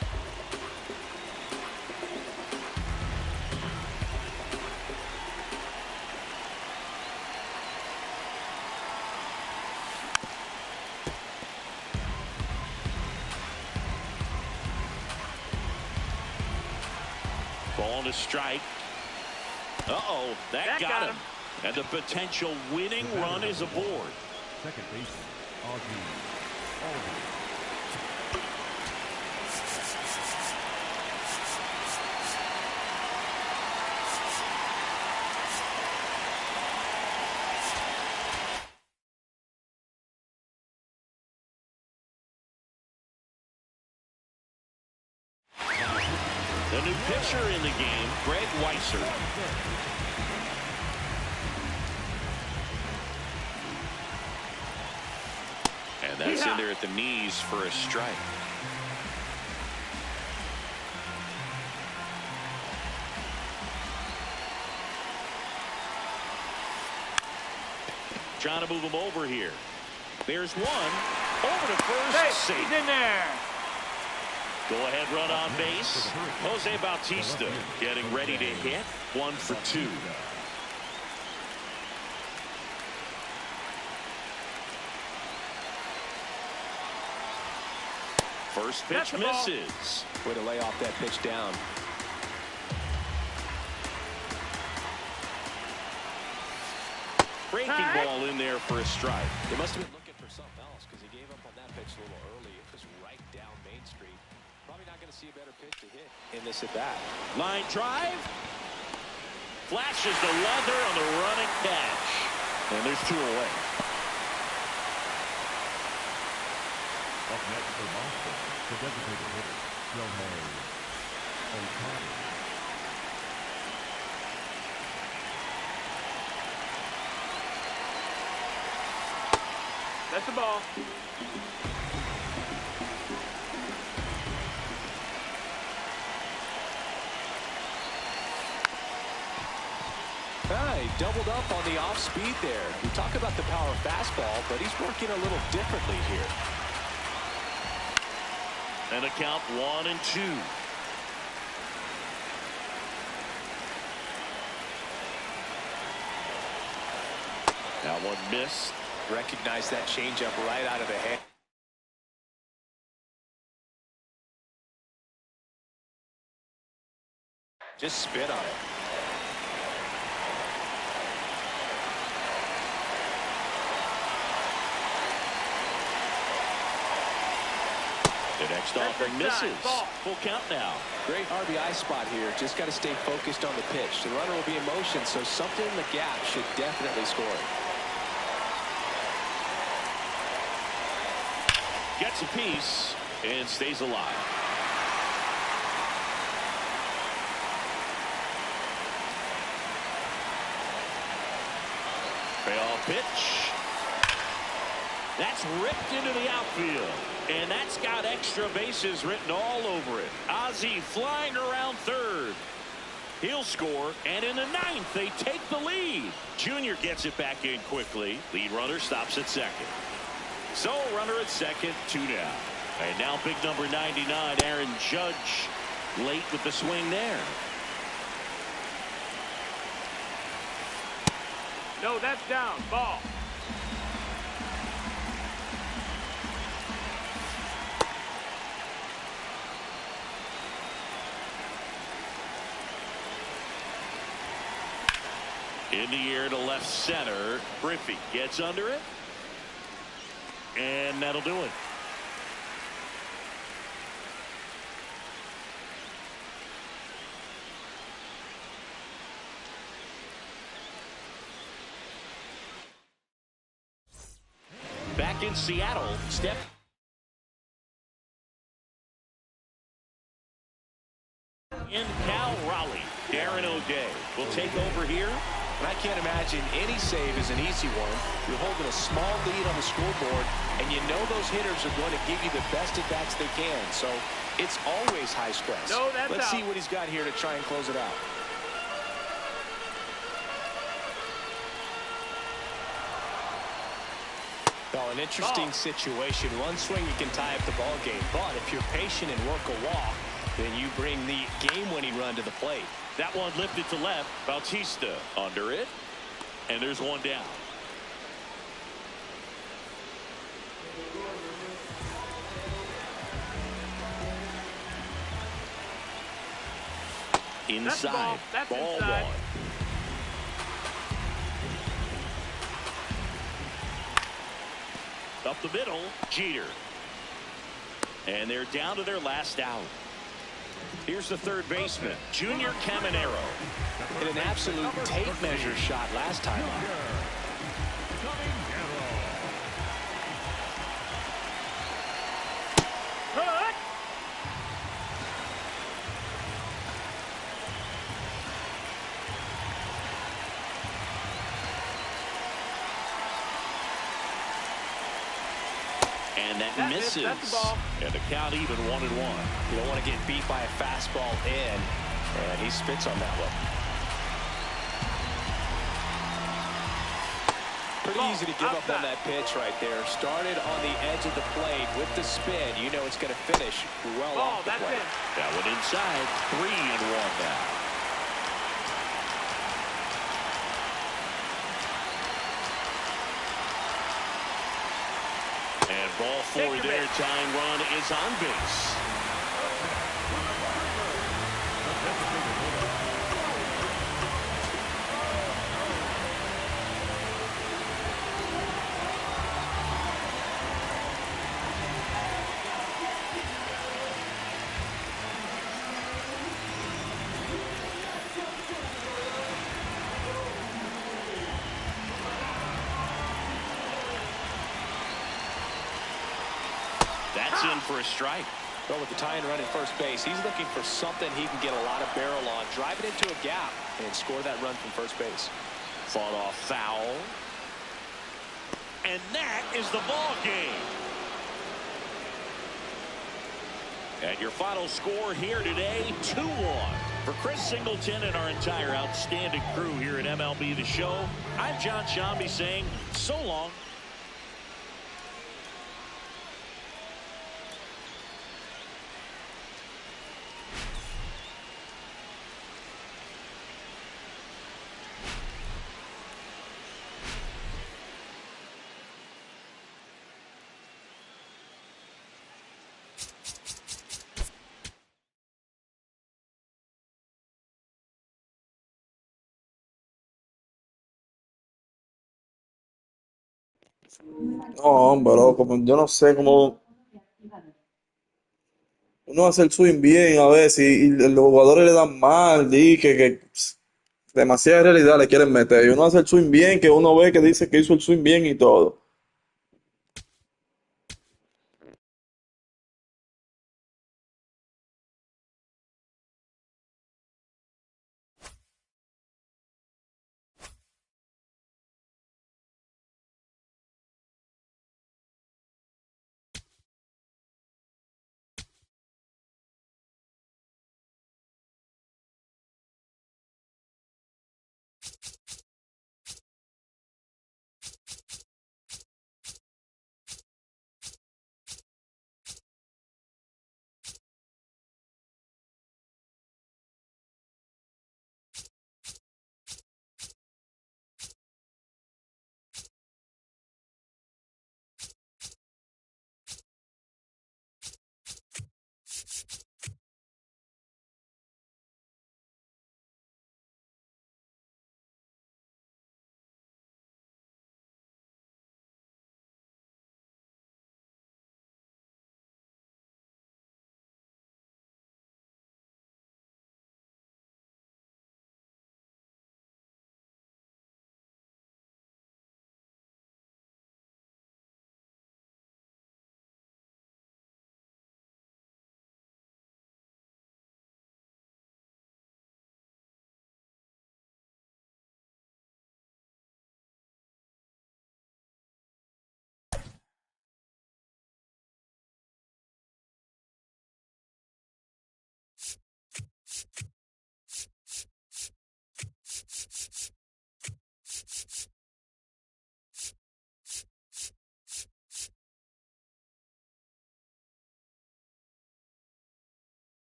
Speaker 1: Ball to strike. Uh-oh, that got him. And the potential winning run is aboard.
Speaker 2: second baseman, Augie.
Speaker 1: A new pitcher in the game, Greg Weiser. And that's in there at the knees for a strike. Trying to move him over here. There's one. Over to first.
Speaker 4: Hey,
Speaker 1: safe.
Speaker 4: he's in there.
Speaker 1: Go-ahead run on base. Jose Bautista getting ready to hit. 1 for 2. First pitch misses.
Speaker 3: Way to lay off that pitch down.
Speaker 1: Breaking ball in there for a strike.
Speaker 3: They must have been looking for something else because he gave up on that pitch a little early. It was right down Main Street. Probably not going to see a better pitch to hit in this at bat.
Speaker 1: Line drive. Flashes the leather on the running catch. And there's 2 away.
Speaker 2: Up next for Boston, the designated hitter, Jugando.
Speaker 4: That's the ball.
Speaker 3: He doubled up on the off speed there. We talk about the power fastball, but he's working a little differently here.
Speaker 1: And a count 1-2. That one missed.
Speaker 3: Recognize that changeup right out of the hand. Just spit on it.
Speaker 1: The next offering misses. Full count now.
Speaker 3: Great RBI spot here. Just got to stay focused on the pitch. The runner will be in motion, so something in the gap should definitely score.
Speaker 1: Gets a piece and stays alive. Payoff pitch. That's ripped into the outfield. And that's got extra bases written all over it. Ozzie flying around third. He'll score, and in the 9th, they take the lead. Junior gets it back in quickly. Lead runner stops at second. So, runner at second, 2 down. And now big number 99, Aaron Judge, late with the swing there.
Speaker 4: No, that's down. Ball.
Speaker 1: In the air to left center. Griffey gets under it. And that'll do it. Back in Seattle, step in Cal Raleigh. Darren O'Day will take over here.
Speaker 3: And I can't imagine any save is an easy one. You're holding a small lead on the scoreboard, and you know those hitters are going to give you the best at-bats they can. So it's always high stress.
Speaker 4: No, that's
Speaker 3: Let's
Speaker 4: out.
Speaker 3: see what he's got here to try and close it out. Oh, an interesting situation. One swing you can tie up the ball game, but if you're patient and work a walk, then you bring the game-winning run to the plate.
Speaker 1: That one lifted to left. Bautista under it. And there's 1 down. Inside.
Speaker 4: That's
Speaker 1: ball
Speaker 4: inside.
Speaker 1: 1. Up the middle, Jeter. And they're down to their last out. Here's the third baseman, Junior Caminero.
Speaker 3: Hit an absolute tape measure shot last time out.
Speaker 1: And that misses.
Speaker 4: That's the ball.
Speaker 1: And the count even 1-1.
Speaker 3: You don't want to get beat by a fastball in, and he spits on that one. Pretty easy to give up on that pitch right there. Started on the edge of the plate with the spin. You know it's going to finish well off the plate.
Speaker 1: That one inside. 3-1 now. And ball 4, their tying run is on base. That's in for a strike.
Speaker 3: Well, with the tying run at first base, he's looking for something he can get a lot of barrel on, drive it into a gap, and score that run from first base.
Speaker 1: Fought off foul. And that is the ball game. And your final score here today, 2-1. For Chris Singleton and our entire outstanding crew here at MLB The Show, I'm John Shambi saying so long.
Speaker 5: No, hombre, loco, yo no sé cómo uno hace el swing bien a veces y los jugadores le dan mal, demasiada realidad le quieren meter. Y uno hace el swing bien, que uno ve que dice que hizo el swing bien y todo.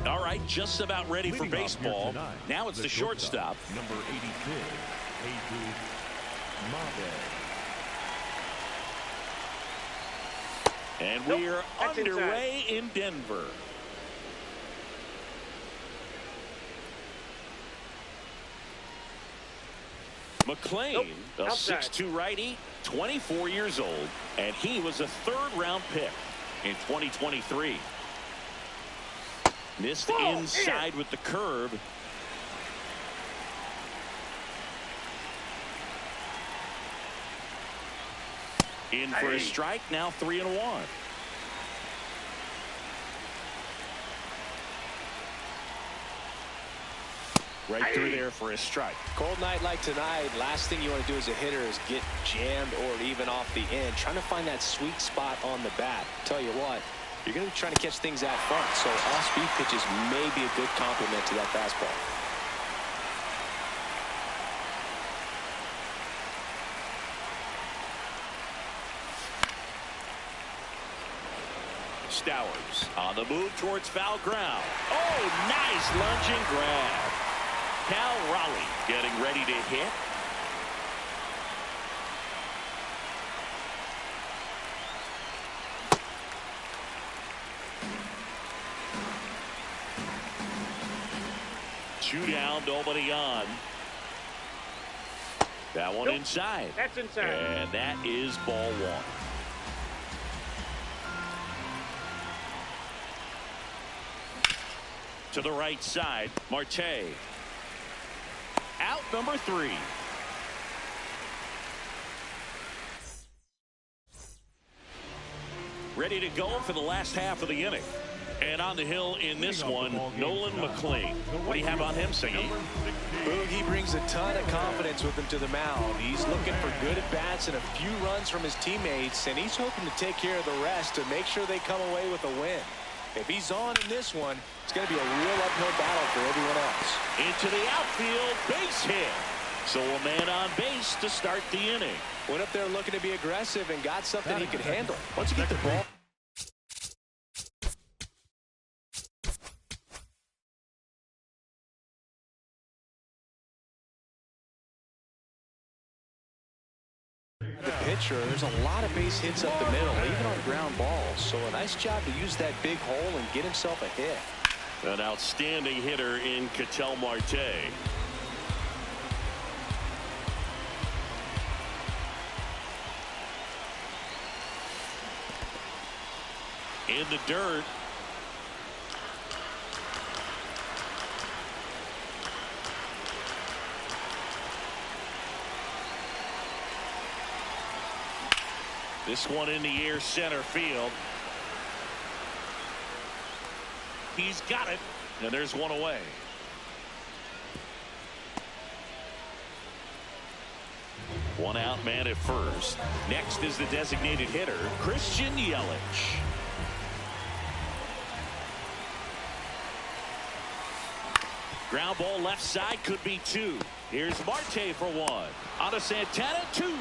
Speaker 1: All right, just about ready for baseball. Now it's the shortstop.
Speaker 2: Number 82, Jesus Mave.
Speaker 1: And we are underway in Denver. McClain, a 6'2 righty, 24 years old, and he was a third-round pick in 2023. Missed inside with the curve. In for a strike, now 3-1. Right through there for a strike.
Speaker 3: Cold night like tonight, last thing you want to do as a hitter is get jammed or even off the end. Trying to find that sweet spot on the bat. Tell you what, you're going to be trying to catch things out front, so off-speed pitches may be a good complement to that fastball.
Speaker 1: Stowers on the move towards foul ground. Oh, nice lunging grab. Cal Raleigh getting ready to hit. Two down, nobody on. That one inside.
Speaker 4: That's inside.
Speaker 1: And that is ball one. To the right side, Marte. Out number 3. Ready to go for the last half of the inning. And on the hill in this one, Nolan McClain. What do you have on him, Singy?
Speaker 3: Boog, he brings a ton of confidence with him to the mound. He's looking for good at-bats and a few runs from his teammates, and he's hoping to take care of the rest to make sure they come away with a win. If he's on in this one, it's going to be a real uphill battle for everyone else.
Speaker 1: Into the outfield, base hit. So a man on base to start the inning.
Speaker 3: Went up there looking to be aggressive and got something he could handle. Once you get the ball. The pitcher, there's a lot of base hits up the middle, even on ground balls. So a nice job to use that big hole and get himself a hit.
Speaker 1: An outstanding hitter in Ketel Marte. In the dirt. This one in the air, center field. He's got it, and there's one away. One out man at first. Next is the designated hitter, Christian Yelich. Ground ball left side, could be 2. Here's Marte for 1. On to Santana, 2.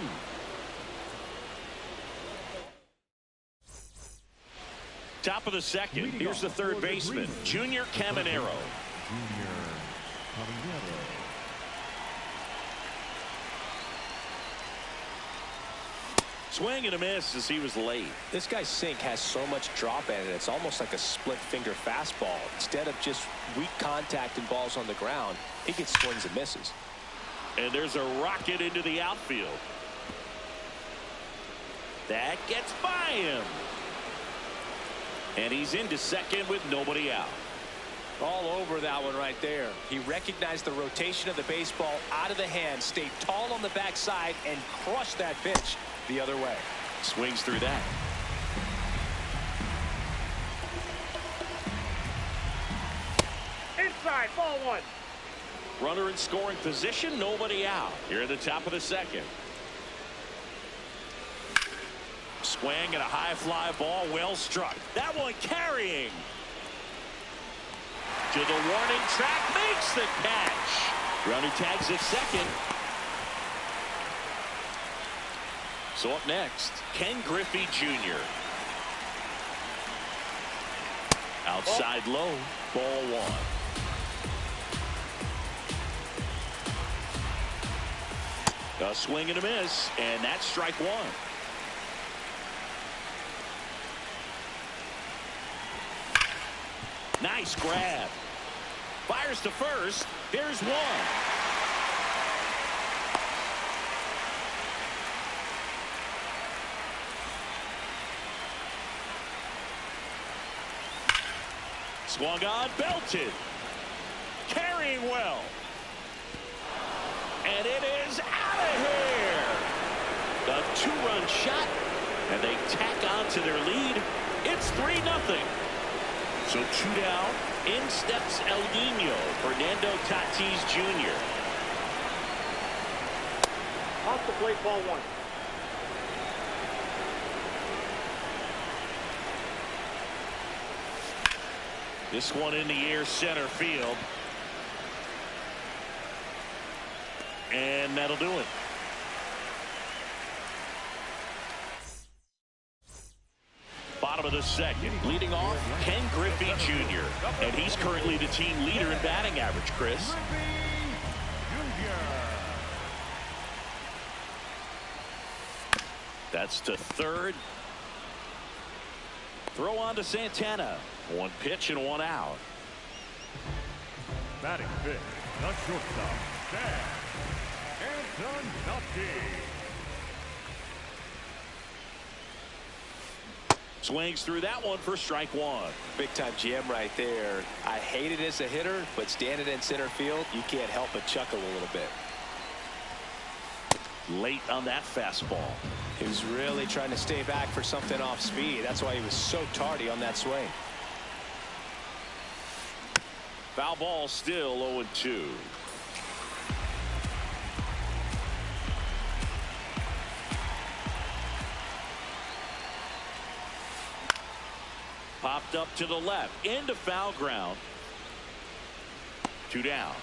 Speaker 1: Top of the second. Here's the third baseman, Junior Caminero. Swing and a miss as he was late.
Speaker 3: This guy's sink has so much drop in it. It's almost like a split finger fastball. Instead of just weak contact and balls on the ground, he gets swings and misses.
Speaker 1: And there's a rocket into the outfield. That gets by him. And he's into second with nobody out.
Speaker 3: All over that one right there. He recognized the rotation of the baseball out of the hand, stayed tall on the backside, and crushed that pitch the other way.
Speaker 1: Swings through that.
Speaker 4: Inside, ball 1.
Speaker 1: Runner in scoring position, nobody out. Here at the top of the second. Swing and a high fly ball, well struck. That one carrying. To the warning track, makes the catch. Runner tags at second. So up next, Ken Griffey Jr. Outside low, ball 1. A swing and a miss, and that's strike 1. Nice grab. Fires to first. There's one. Swung on, belted. Carrying well. And it is out of here. A two-run shot, and they tack on to their lead. It's 3-0. So 2 down. In steps El Nino, Fernando Tatis Jr.
Speaker 4: Off the plate, ball 1.
Speaker 1: This one in the air, center field. And that'll do it. Bottom of the second. Leading off, Ken Griffey Jr. And he's currently the team leader in batting average, Chris. That's to third. Throw on to Santana. 1 pitch and 1 out.
Speaker 2: Batting fifth, the shortstop, Antonotti.
Speaker 1: Swings through that one for strike 1.
Speaker 3: Big time jam right there. I hate it as a hitter, but standing in center field, you can't help but chuckle a little bit.
Speaker 1: Late on that fastball.
Speaker 3: He was really trying to stay back for something off speed. That's why he was so tardy on that swing.
Speaker 1: Foul ball, still 0-2. Popped up to the left, into foul ground. 2 down.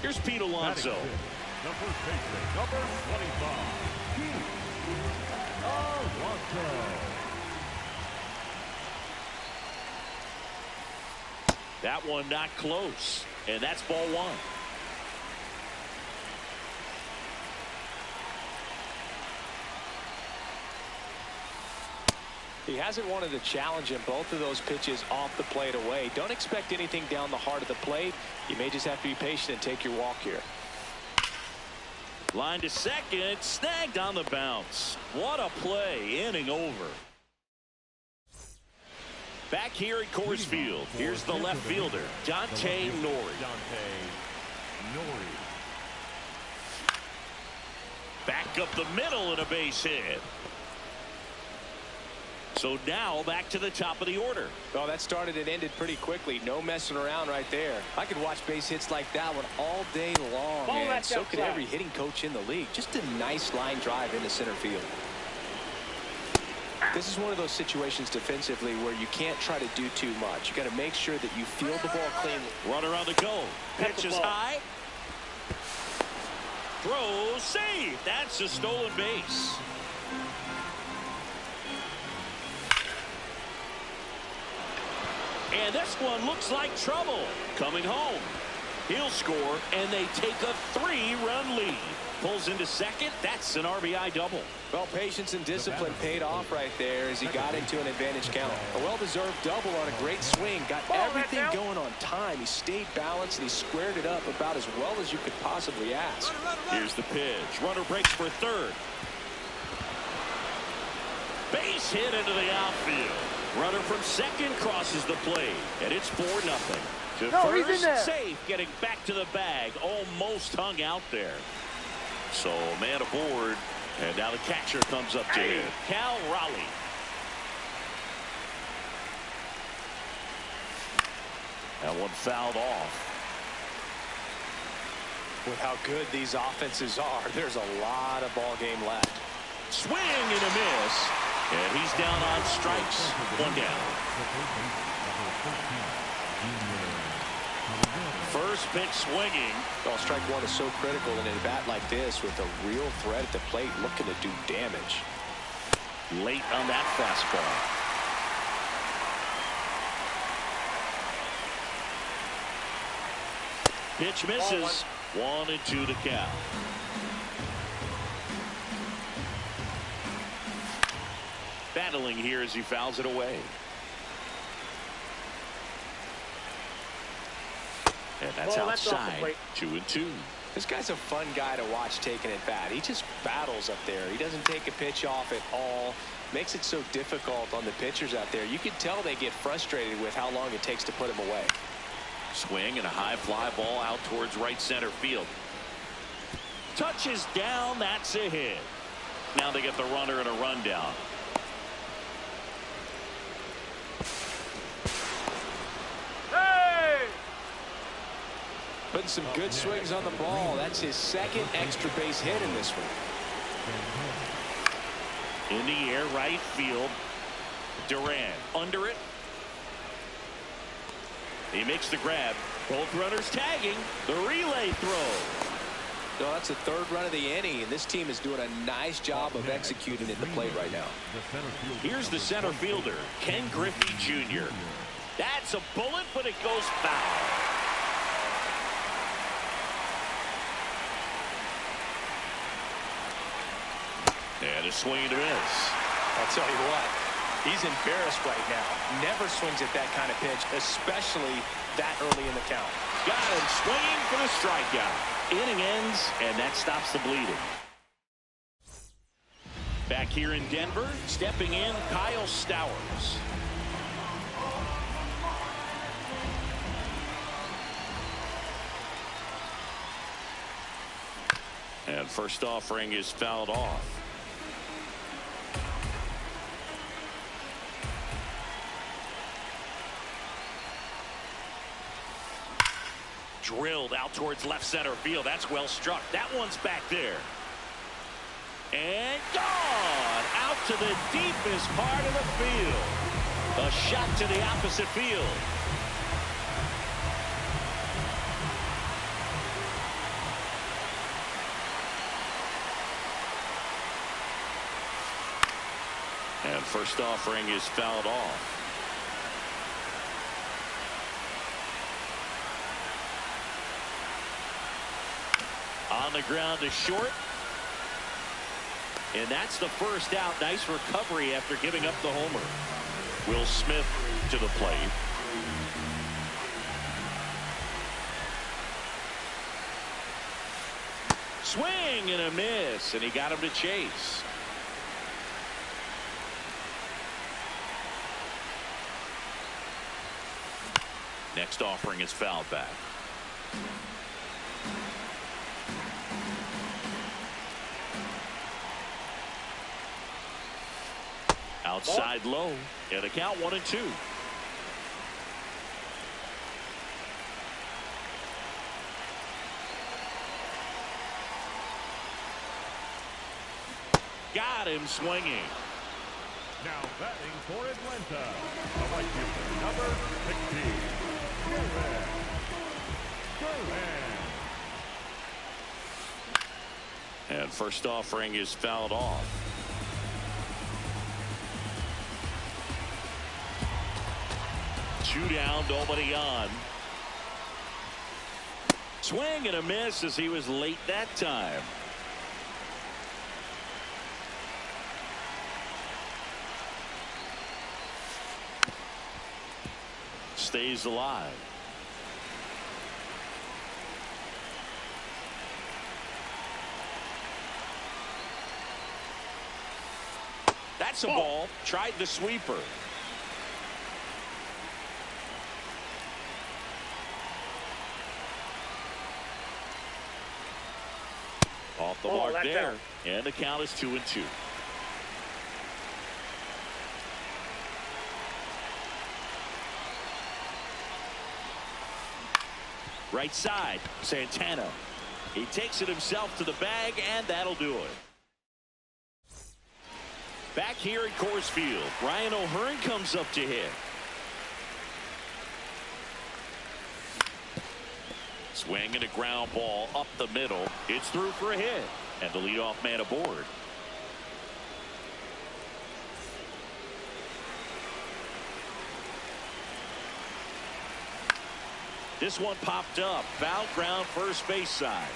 Speaker 1: Here's Pete Alonso.
Speaker 2: The first baseman, number 25, Pete Alonso.
Speaker 1: That one not close, and that's ball 1.
Speaker 3: He hasn't wanted a challenge in both of those pitches off the plate away. Don't expect anything down the heart of the plate. You may just have to be patient and take your walk here.
Speaker 1: Line to second, snagged on the bounce. What a play, inning over. Back here at Coors Field, here's the left fielder, Dante Nori. Back up the middle and a base hit. So now back to the top of the order.
Speaker 3: Oh, that started and ended pretty quickly. No messing around right there. I could watch base hits like that one all day long.
Speaker 4: Ball
Speaker 3: And
Speaker 4: left
Speaker 3: so
Speaker 4: outside.
Speaker 3: could every hitting coach in the league. Just a nice line drive into center field. This is one of those situations defensively where you can't try to do too much. You got to make sure that you field the ball clean.
Speaker 1: Runner on the go. Pitch is high. Throw, save. That's a stolen base. And this one looks like trouble. Coming home. He'll score, and they take a 3-run lead. Pulls into second. That's an RBI double.
Speaker 3: Well, patience and discipline paid off right there as he got into an advantage count. A well-deserved double on a great swing. Got everything going on time. He stayed balanced, and he squared it up about as well as you could possibly ask.
Speaker 1: Here's the pitch. Runner breaks for third. Base hit into the outfield. Runner from second crosses the plate, and it's 4-0. To first, safe, getting back to the bag. Almost hung out there. So man aboard, and now the catcher comes up to him. Cal Raleigh. That one fouled off.
Speaker 3: With how good these offenses are, there's a lot of ball game left.
Speaker 1: Swing and a miss. And he's down on strikes. 1 down. First pitch swinging.
Speaker 3: Well, strike 1 is so critical in a bat like this with a real threat at the plate looking to do damage.
Speaker 1: Late on that fastball. Pitch misses. 1-2 to count. Battling here as he fouls it away. And that's
Speaker 4: Ball, that's off the
Speaker 1: outside.
Speaker 4: plate.
Speaker 1: 2-2.
Speaker 3: This guy's a fun guy to watch taking it bat. He just battles up there. He doesn't take a pitch off at all. Makes it so difficult on the pitchers out there. You can tell they get frustrated with how long it takes to put him away.
Speaker 1: Swing and a high fly ball out towards right center field. Touches down. That's a hit. Now they get the runner and a rundown.
Speaker 3: Putting some good swings on the ball. That's his second extra base hit in this one.
Speaker 1: In the air, right field. Duran under it. He makes the grab. Both runners tagging. The relay throw.
Speaker 3: No, that's the third run of the inning, and this team is doing a nice job of executing at the plate right now.
Speaker 1: Here's the center fielder, Ken Griffey Jr. That's a bullet, but it goes foul. And a swing and a miss.
Speaker 3: I'll tell you what, he's embarrassed right now. Never swings at that kind of pitch, especially that early in the count.
Speaker 1: Got him swinging for the strikeout. Inning ends, and that stops the bleeding. Back here in Denver, stepping in, Kyle Stowers. And first offering is fouled off. Drilled out towards left center field. That's well struck. That one's back there. And gone out to the deepest part of the field. A shot to the opposite field. And first offering is fouled off. On the ground to short. And that's the first out. Nice recovery after giving up the homer. Will Smith to the plate. Swing and a miss, and he got him to chase. Next offering is fouled back. Outside low, and a count 1-2. Got him swinging.
Speaker 2: Now batting for Atlanta, the right fielder, number 16, Duran.
Speaker 1: And first offering is fouled off. Two down, nobody on. Swing and a miss as he was late that time. Stays alive. That's a ball. Tried the sweeper. Off the mark there, and the count is 2-2. Right side, Santana. He takes it himself to the bag, and that'll do it. Back here at Coors Field, Ryan O'Hearn comes up to hit. Swing and a ground ball up the middle. It's through for a hit, and the leadoff man aboard. This one popped up. Foul ground, first base side.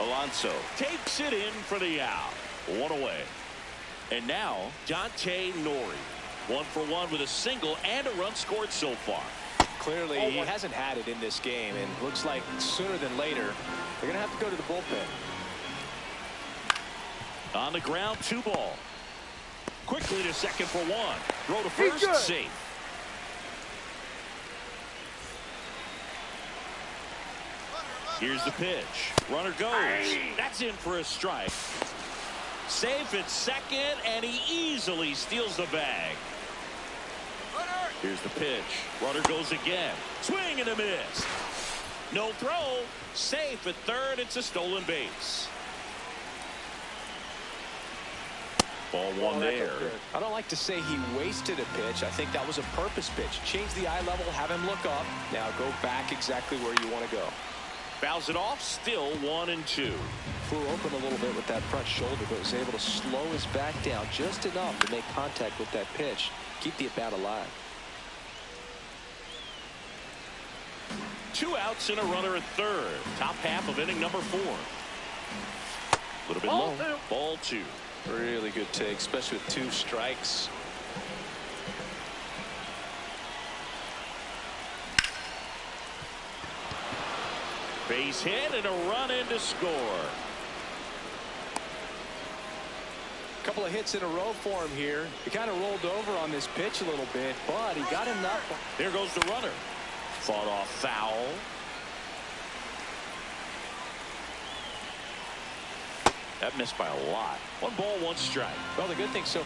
Speaker 1: Alonso takes it in for the out. One away. And now Dante Nori. 1 for 1 with a single and a run scored so far.
Speaker 3: Clearly, he hasn't had it in this game, and looks like sooner than later, they're going to have to go to the bullpen.
Speaker 1: On the ground, 2 ball. Quickly to second for 1. Throw to first, safe. Here's the pitch. Runner goes. That's in for a strike. Safe at second, and he easily steals the bag. Here's the pitch. Runner goes again. Swing and a miss. No throw. Safe at third. It's a stolen base. Ball 1 there.
Speaker 3: I don't like to say he wasted a pitch. I think that was a purpose pitch. Change the eye level, have him look up. Now go back exactly where you want to go.
Speaker 1: Fouls it off. Still 1-2.
Speaker 3: Flew open a little bit with that front shoulder, but was able to slow his back down just enough to make contact with that pitch. Keep the at-bat alive.
Speaker 1: 2 outs and a runner at third. Top half of inning number 4. A little bit low. Ball 2.
Speaker 3: Really good take, especially with 2 strikes.
Speaker 1: Base hit and a run in to score.
Speaker 3: A couple of hits in a row for him here. He kind of rolled over on this pitch a little bit, but he got enough.
Speaker 1: There goes the runner. Fought off foul. That missed by a lot. 1 ball, 1 strike.
Speaker 3: Well, the good thing so.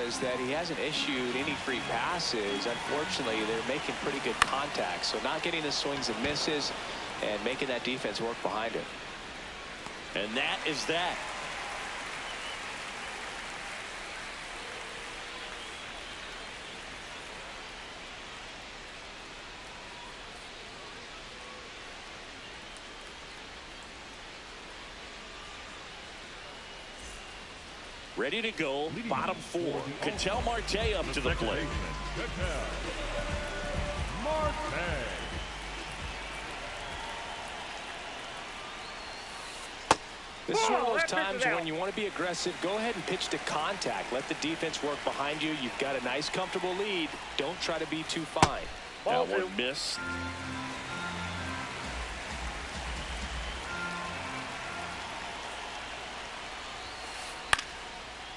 Speaker 3: Is that he hasn't issued any free passes. Unfortunately, they're making pretty good contact, so not getting the swings and misses and making that defense work behind him.
Speaker 1: And that is that. Ready to go, bottom 4. Ketel Marte up to the plate.
Speaker 3: This is one of those times when you want to be aggressive. Go ahead and pitch to contact. Let the defense work behind you. You've got a nice, comfortable lead. Don't try to be too fine.
Speaker 1: That one missed.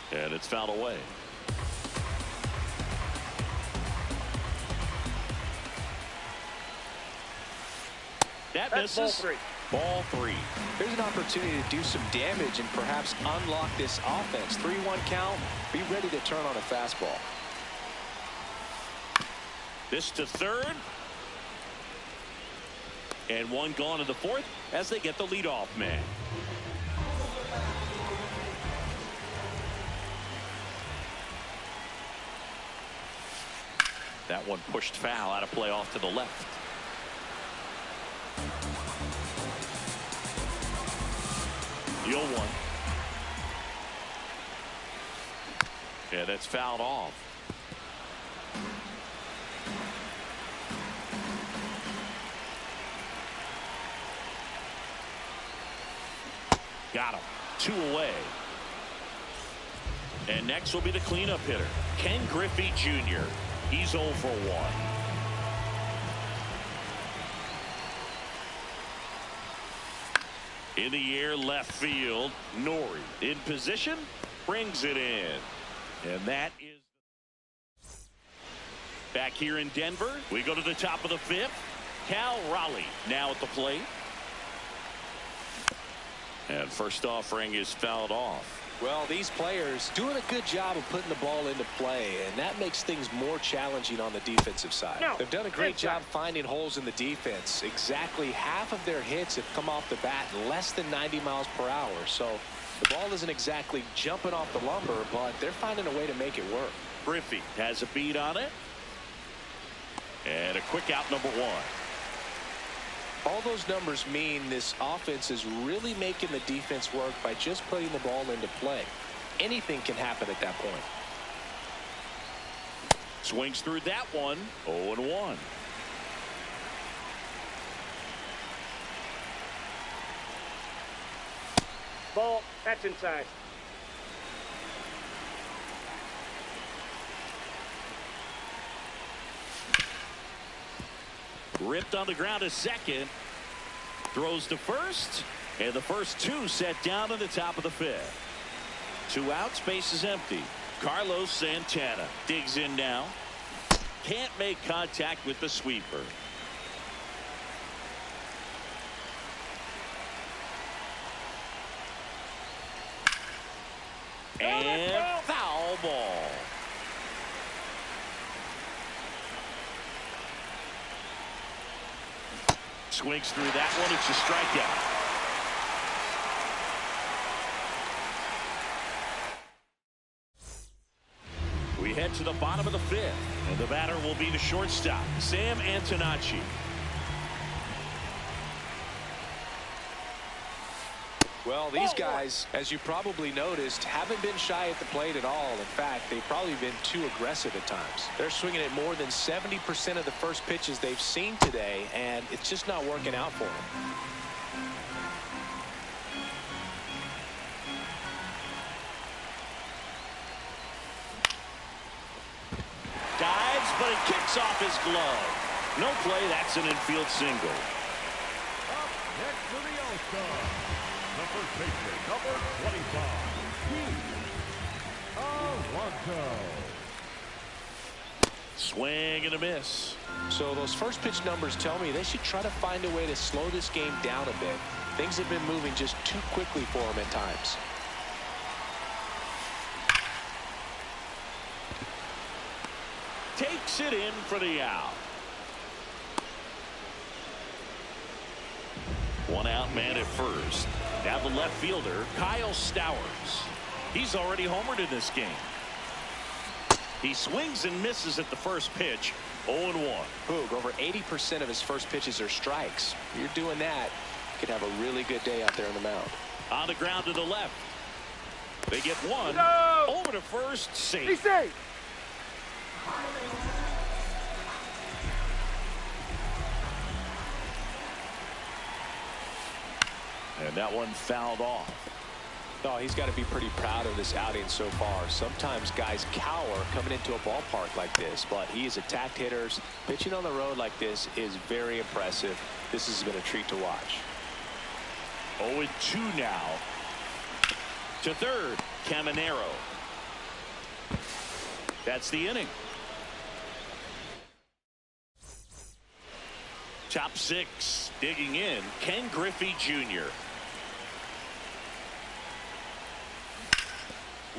Speaker 1: And it's fouled away. That misses. Ball 3.
Speaker 3: There's an opportunity to do some damage and perhaps unlock this offense. 3-1 count. Be ready to turn on a fastball.
Speaker 1: This to third. And 1 gone to the 4th as they get the leadoff man. That one pushed foul, out of play off to the left. The 0-1. Yeah, that's fouled off. Got him. 2 away. And next will be the cleanup hitter, Ken Griffey Jr. He's 0 for 1. In the air, left field. Nori in position, brings it in. And that is back here in Denver. We go to the top of the 5th. Cal Raleigh now at the plate. And first offering is fouled off.
Speaker 3: Well, these players doing a good job of putting the ball into play, and that makes things more challenging on the defensive side. They've done a great job finding holes in the defense. Exactly half of their hits have come off the bat less than 90 miles per hour. So The ball isn't exactly jumping off the lumber, but they're finding a way to make it work.
Speaker 1: Griffey has a beat on it. And a quick out, number one.
Speaker 3: All those numbers mean this offense is really making the defense work by just putting the ball into play. Anything can happen at that point.
Speaker 1: Swings through that one. 0-1.
Speaker 4: Ball. That's inside.
Speaker 1: Ripped on the ground to second. Throws to first. And the first two set down in the top of the fifth. 2 outs, base is empty. Carlos Santana digs in now. Can't make contact with the sweeper. And foul ball. Swings through that one. It's a strikeout. We head to the bottom of the fifth, and the batter will be the shortstop, Sam Antonacci.
Speaker 3: Well, these guys, as you probably noticed, haven't been shy at the plate at all. In fact, they've probably been too aggressive at times. They're swinging at more than 70% of the first pitches they've seen today, and it's just not working out for them.
Speaker 1: Dives, but it kicks off his glove. No play. That's an infield single.
Speaker 2: Up next for the All-Star, the first baseman, number 25, Alonso.
Speaker 1: Swing and a miss.
Speaker 3: So those first pitch numbers tell me they should try to find a way to slow this game down a bit. Things have been moving just too quickly for them at times.
Speaker 1: Takes it in for the out. 1 out, man at first. Now the left fielder, Kyle Stowers. He's already homered in this game. He swings and misses at the first pitch. 0-1.
Speaker 3: Boog, over 80% of his first pitches are strikes. You're doing that, you could have a really good day out there on the mound.
Speaker 1: On the ground to the left. They get one.
Speaker 4: No!
Speaker 1: Over to first. Safe.
Speaker 4: He's safe.
Speaker 1: And that one fouled off.
Speaker 3: Oh, he's got to be pretty proud of this outing so far. Sometimes guys cower coming into a ballpark like this, but he has attacked hitters. Pitching on the road like this is very impressive. This has been a treat to watch.
Speaker 1: 0-2 now. To third, Caminero. That's the inning. Top 6, digging in, Ken Griffey Jr.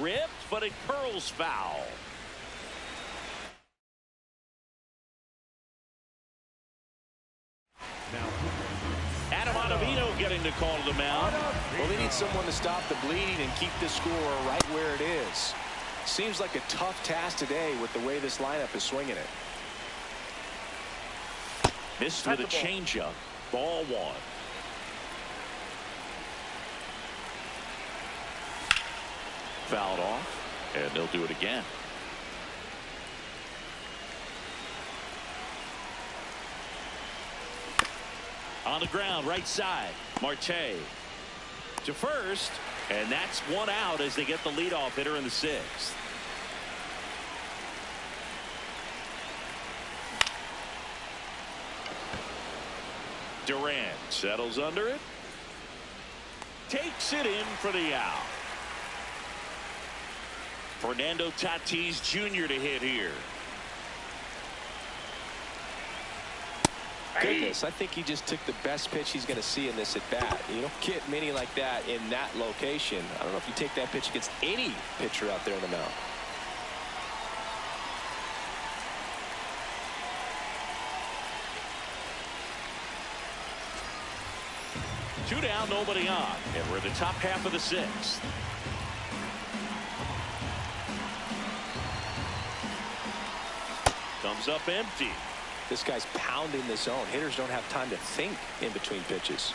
Speaker 1: Ripped, but it curls foul. Adam Ottavino getting the call to the mound.
Speaker 3: Well, they need someone to stop the bleeding and keep this score right where it is. Seems like a tough task today with the way this lineup is swinging it.
Speaker 1: Missed with a changeup. Ball 1. Fouled off, and they'll do it again. On the ground, right side, Marte to first, and that's 1 out as they get the leadoff hitter in the 6th. Durant settles under it. Takes it in for the out. Fernando Tatis Jr. to hit here.
Speaker 3: Goodness, I think he just took the best pitch he's going to see in this at bat. You don't get many like that in that location. I don't know if you take that pitch against any pitcher out there on the mound.
Speaker 1: Two down, nobody on. And we're in the top half of the sixth. Comes up empty.
Speaker 3: This guy's pounding the zone. Hitters don't have time to think in between pitches.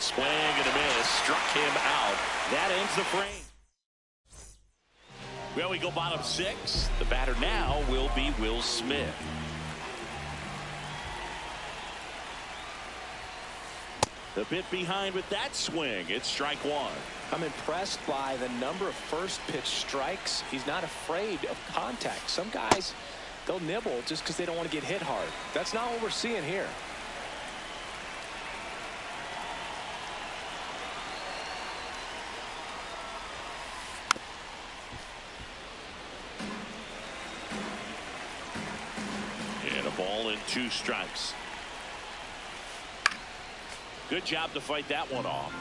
Speaker 1: Swing and a miss. Struck him out. That ends the frame. Well, we go bottom six. The batter now will be Will Smith. A bit behind with that swing. It's strike one.
Speaker 3: I'm impressed by the number of first pitch strikes. He's not afraid of contact. Some guys, they'll nibble just because they don't want to get hit hard. That's not what we're seeing here.
Speaker 1: And a ball and 2 strikes. Good job to fight that one off.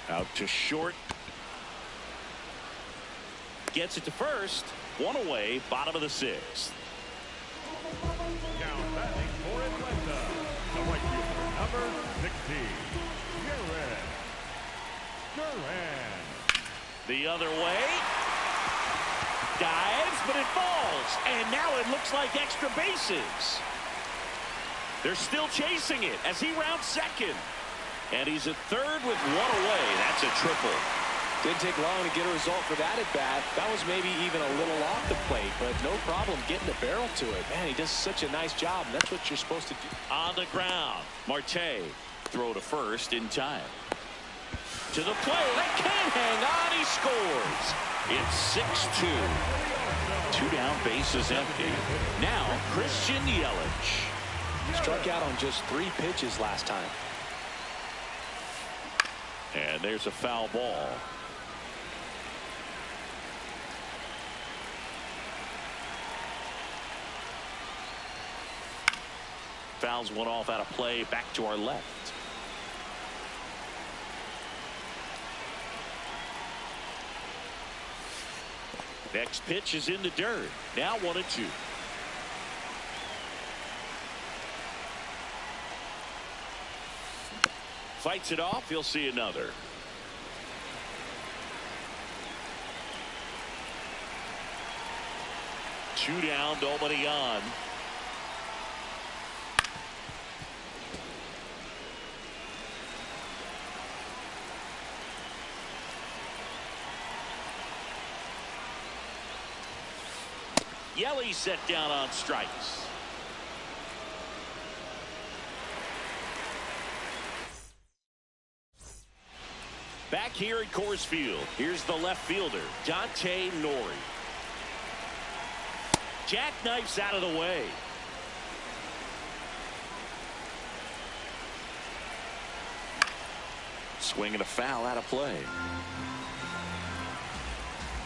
Speaker 1: Out to short. Gets it to first. One away, bottom of the sixth.
Speaker 2: Now batting for Atlanta, the right fielder, number 16, Duran.
Speaker 1: The other way. Dives, but it falls. And now it looks like extra bases. They're still chasing it as he rounds second. And he's at third with one away. That's a triple.
Speaker 3: Didn't take long to get a result for that at bat. That was maybe even a little off the plate, but no problem getting the barrel to it. Man, he does such a nice job. That's what you're supposed to do.
Speaker 1: On the ground. Marte throw to first in time. To the plate. That can't hang on. He scores. It's 6-2. 2 down, bases empty. Now Christian Yelich.
Speaker 3: Struck out on just 3 pitches last time.
Speaker 1: And there's a foul ball. Fouls one off out of play. Back to our left. Next pitch is in the dirt. Now 1-2. Fights it off. He'll see another. Two down, nobody on. Yelich set down on strikes. Back here at Coors Field, here's the left fielder, Dante Nori. Jackknifes out of the way. Swing and a foul out of play.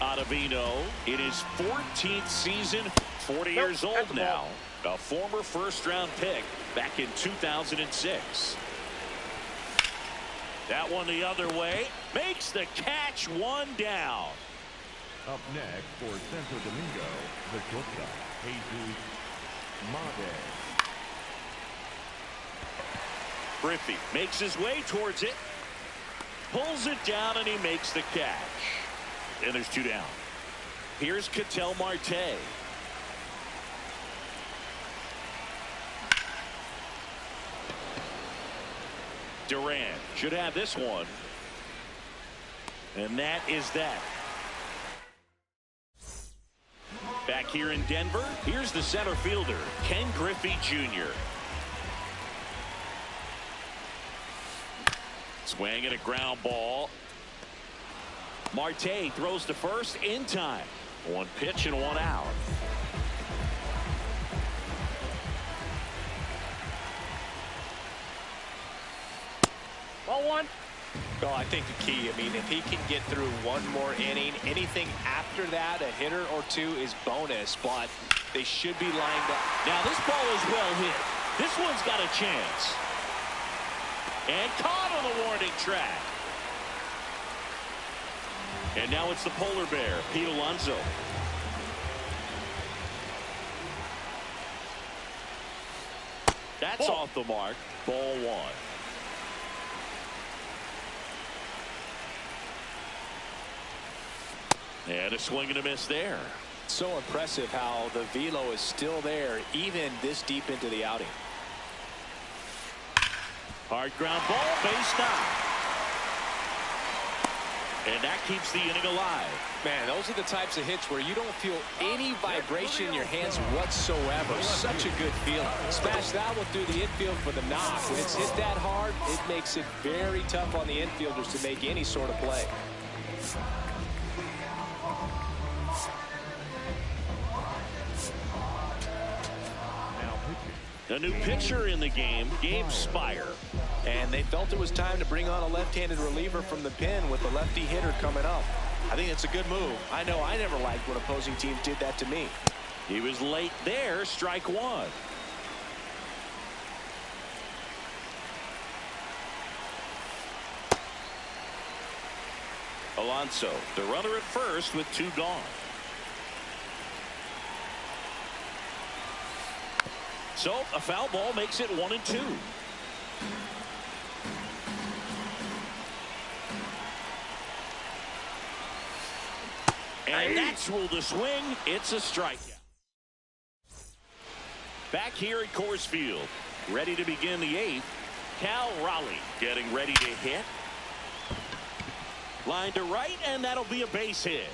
Speaker 1: Ottavino in his 14th season, 40 years old now. A former first-round pick back in 2006. That one the other way. Makes the catch, 1 down.
Speaker 2: Up next for Santo Domingo, the shortstop, Jesus Made.
Speaker 1: Griffey makes his way towards it. Pulls it down and he makes the catch. And there's 2 down. Here's Ketel Marte. Duran should have this one. And that is that. Back here in Denver, here's the center fielder, Ken Griffey Jr. Swing and a ground ball. Marte throws to first in time. 1 pitch and 1 out.
Speaker 4: Ball 1.
Speaker 3: Well, I think the key, I mean, if he can get through 1 more inning, anything after that, a hitter or 2 is bonus, but they should be lined up.
Speaker 1: Now this ball is well hit. This one's got a chance. And caught on the warning track. And now it's the polar bear, Pete Alonso. That's off the mark. Ball 1. And a swing and a miss there.
Speaker 3: So impressive how the velo is still there even this deep into the outing.
Speaker 1: Hard ground ball, base stop. And that keeps the inning alive.
Speaker 3: Man, those are the types of hits where you don't feel any vibration in your hands whatsoever. Such a good feeling. Smash that one through the infield for the knock. When it's hit that hard, it makes it very tough on the infielders to make any sort of play.
Speaker 1: A new pitcher in the game, Gabe Spire.
Speaker 3: And they felt it was time to bring on a left-handed reliever from the pen with the lefty hitter coming up. I think it's a good move. I know I never liked when opposing teams did that to me.
Speaker 1: He was late there, strike 1. Alonso, the runner at first with 2 gone. So a foul ball makes it 1-2. And that's ruled a swing. It's a strikeout. Back here at Coors Field, ready to begin the 8th. Cal Raleigh getting ready to hit. Line to right, and that'll be a base hit.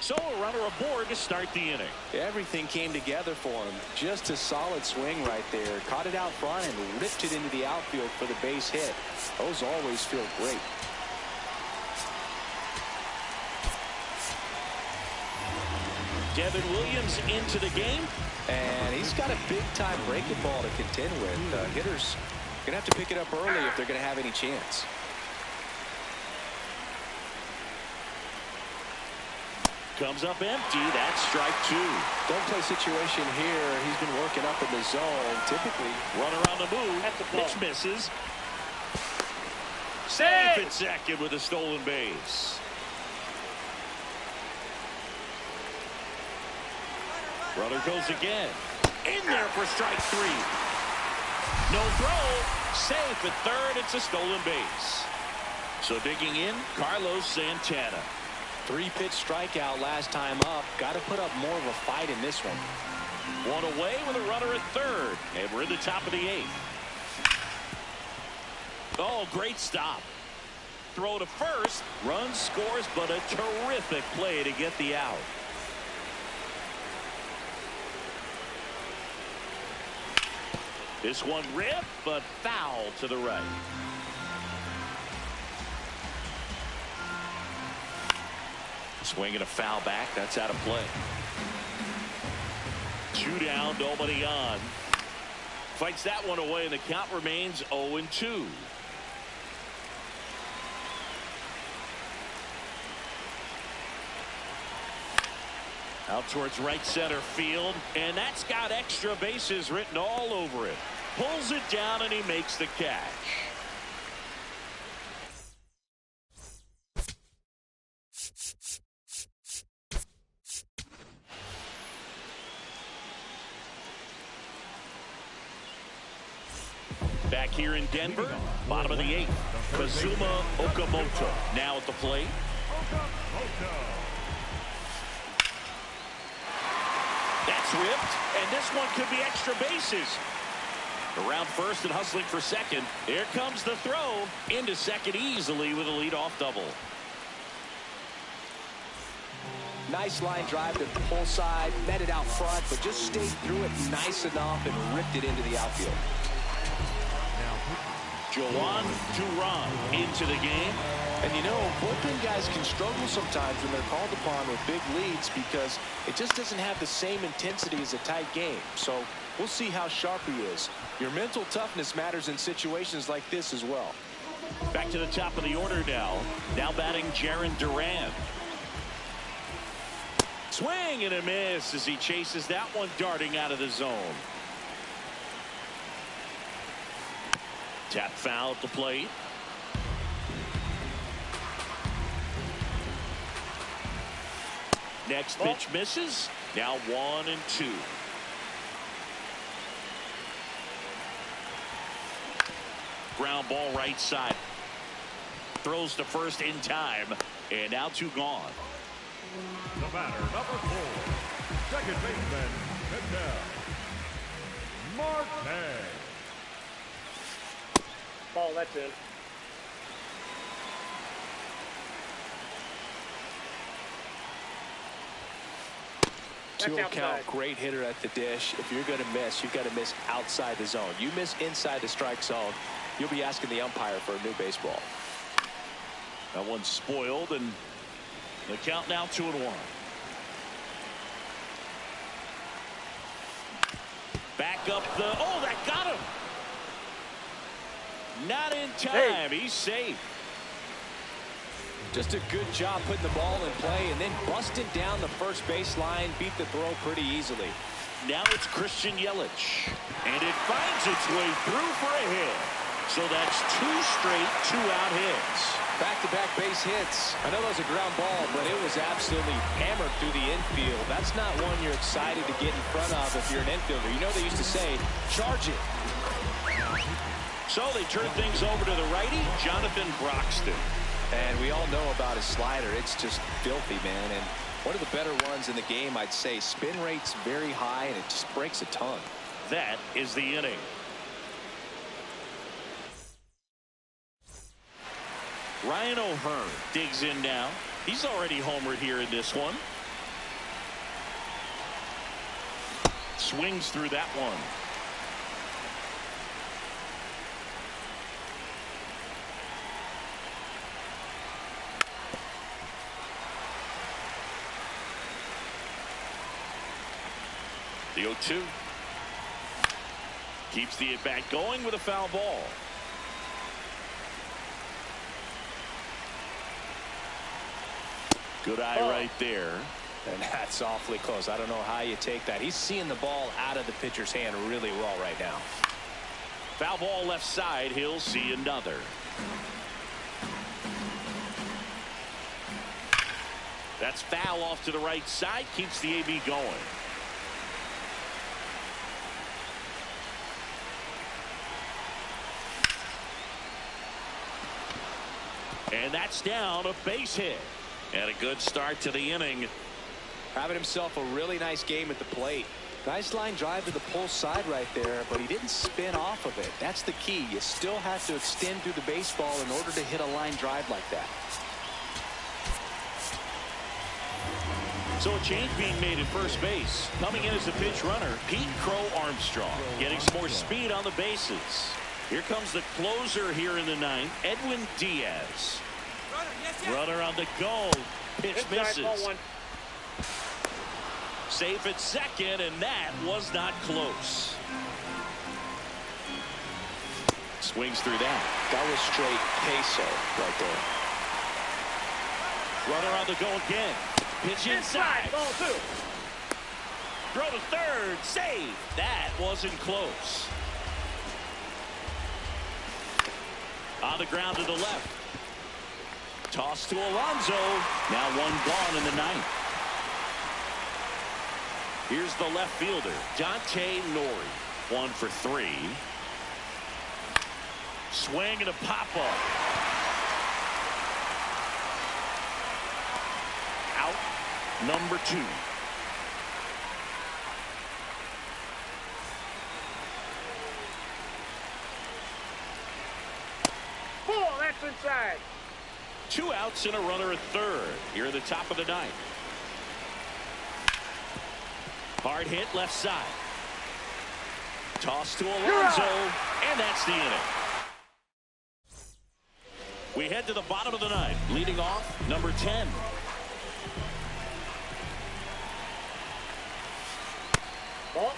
Speaker 1: So a runner aboard to start the inning.
Speaker 3: Everything came together for him. Just a solid swing right there. Caught it out front and ripped it into the outfield for the base hit. Those always feel great.
Speaker 1: Devin Williams into the game.
Speaker 3: And he's got a big-time breaking ball to contend with. Hitters going to have to pick it up early if they're going to have any chance.
Speaker 1: Comes up empty. That's strike 2.
Speaker 3: Don't play situation here. He's been working up in the zone. Typically,
Speaker 1: runner on the move. Pitch misses.
Speaker 4: Safe
Speaker 1: at second with a stolen base. Runner goes again. In there for strike 3. No throw. Safe at third. It's a stolen base. So digging in, Carlos Santana.
Speaker 3: 3-pitch strikeout last time up. Got to put up more of a fight in this one.
Speaker 1: One away with a runner at third. And we're in the top of the 8th. Oh, great stop. Throw to first. Run scores, but a terrific play to get the out. This one ripped, but foul to the right. Swing and a foul back. That's out of play. 2 down, nobody on. Fights that one away, and the count remains 0-2. Out towards right center field, and that's got extra bases written all over it. Pulls it down, and he makes the catch. Back here in Denver, bottom of the 8th, Kazuma Okamoto now at the plate. That's ripped, and this one could be extra bases. Around first and hustling for second. Here comes the throw into second easily with a leadoff double.
Speaker 3: Nice line drive to the pull side, met it out front, but just stayed through it nice enough and ripped it into the outfield.
Speaker 1: Joan Duran into the game.
Speaker 3: And you know, bullpen guys can struggle sometimes when they're called upon with big leads because it just doesn't have the same intensity as a tight game. So we'll see how sharp he is. Your mental toughness matters in situations like this as well.
Speaker 1: Back to the top of the order now. Now batting Jarren Duran. Swing and a miss as he chases that one darting out of the zone. Tap foul at the plate. Next pitch misses. Now 1-2. Ground ball right side. Throws to first in time. And now 2 gone.
Speaker 2: The batter, number 4, second baseman, Marte.
Speaker 4: Ball, that's in.
Speaker 3: Two count, great hitter at the dish. If you're going to miss, you've got to miss outside the zone. You miss inside the strike zone, you'll be asking the umpire for a new baseball.
Speaker 1: That one's spoiled, and the count now 2-1. Back up the, oh, that got him. Not in time. He's safe.
Speaker 3: Just a good job putting the ball in play and then busting down the first baseline, beat the throw pretty easily.
Speaker 1: Now it's Christian Yelich, and it finds its way through for a hit. So that's 2 straight 2-out hits.
Speaker 3: Back-to-back base hits. I know that was a ground ball, but it was absolutely hammered through the infield. That's not one you're excited to get in front of if you're an infielder. You know they used to say, charge it.
Speaker 1: So they turn things over to the righty, Jonathan Broxton.
Speaker 3: And we all know about his slider. It's just filthy, man. And one of the better ones in the game, I'd say. Spin rate's very high, and it just breaks a ton.
Speaker 1: That is the inning. Ryan O'Hearn digs in now. He's already homered here in this one. Swings through that one. The 0-2. Keeps the at-bat going with a foul ball. Good eye right there.
Speaker 3: And that's awfully close. I don't know how you take that. He's seeing the ball out of the pitcher's hand really well right now.
Speaker 1: Foul ball left side. He'll see another. That's foul off to the right side. Keeps the AB going. And that's down, a base hit. And a good start to the inning.
Speaker 3: Having himself a really nice game at the plate. Nice line drive to the pull side right there, but he didn't spin off of it. That's the key. You still have to extend through the baseball in order to hit a line drive like that.
Speaker 1: So a change being made at first base. Coming in as a pinch runner, Pete Crow Armstrong. Getting some more speed on the bases. Here comes the closer here in the ninth, Edwin Diaz. Runner on the go. Pitch misses. Safe at second, and that was not close. Swings through that.
Speaker 3: That was straight peso right there.
Speaker 1: Runner on the go again. Pitch inside.
Speaker 4: Ball 2.
Speaker 1: Throw to third. Save. That wasn't close. On the ground to the left. Toss to Alonso. Now 1 gone in the ninth. Here's the left fielder, Dante Nori. 1 for 3. Swing and a pop-up. Out. Number 2.
Speaker 4: Ball, that's inside.
Speaker 1: 2 outs and a runner at third. Here at the top of the ninth. Hard hit left side. Toss to Alonso, and that's the inning. We head to the bottom of the ninth. Leading off, number 10.
Speaker 4: Ball.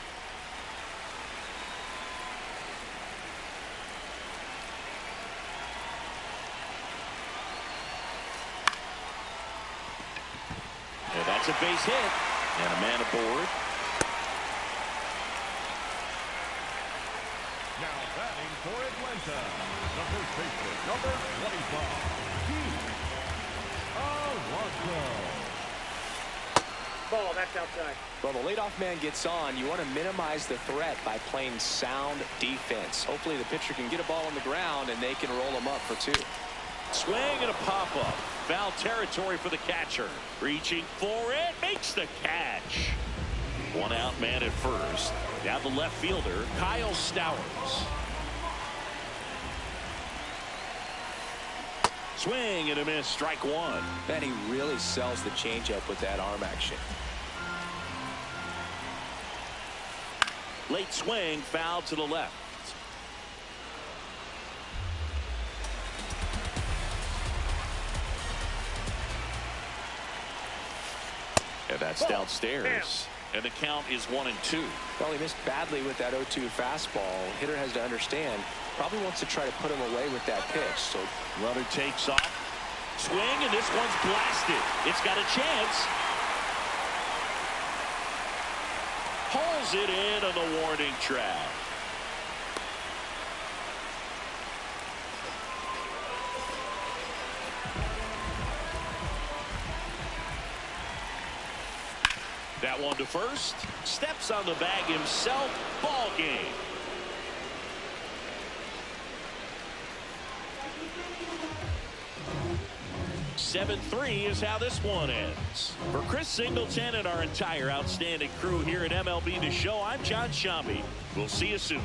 Speaker 1: And that's a base hit. And a man aboard.
Speaker 2: Now batting for Atlanta, the first baseman, number 25, Alonso.
Speaker 4: Ball, that's outside.
Speaker 3: Well, the leadoff man gets on. You want to minimize the threat by playing sound defense. Hopefully the pitcher can get a ball on the ground and they can roll him up for 2.
Speaker 1: Swing and a pop-up. Foul territory for the catcher. Reaching for it. Makes the catch. 1 out man at first. Now the left fielder, Kyle Stowers. Swing and a miss. Strike 1.
Speaker 3: And he really sells the changeup with that arm action.
Speaker 1: Late swing, foul to the left. And that's downstairs. And the count is 1-2.
Speaker 3: Well, he missed badly with that 0-2 fastball. Hitter has to understand. Probably wants to try to put him away with that pitch. So
Speaker 1: runner takes off. Swing, and this one's blasted. It's got a chance. Hauls it in on the warning track. That one to first. Steps on the bag himself. Ball game. (7-3) is how this one ends. For Chris Singleton and our entire outstanding crew here at MLB The Show, I'm John Shambi. We'll see you soon.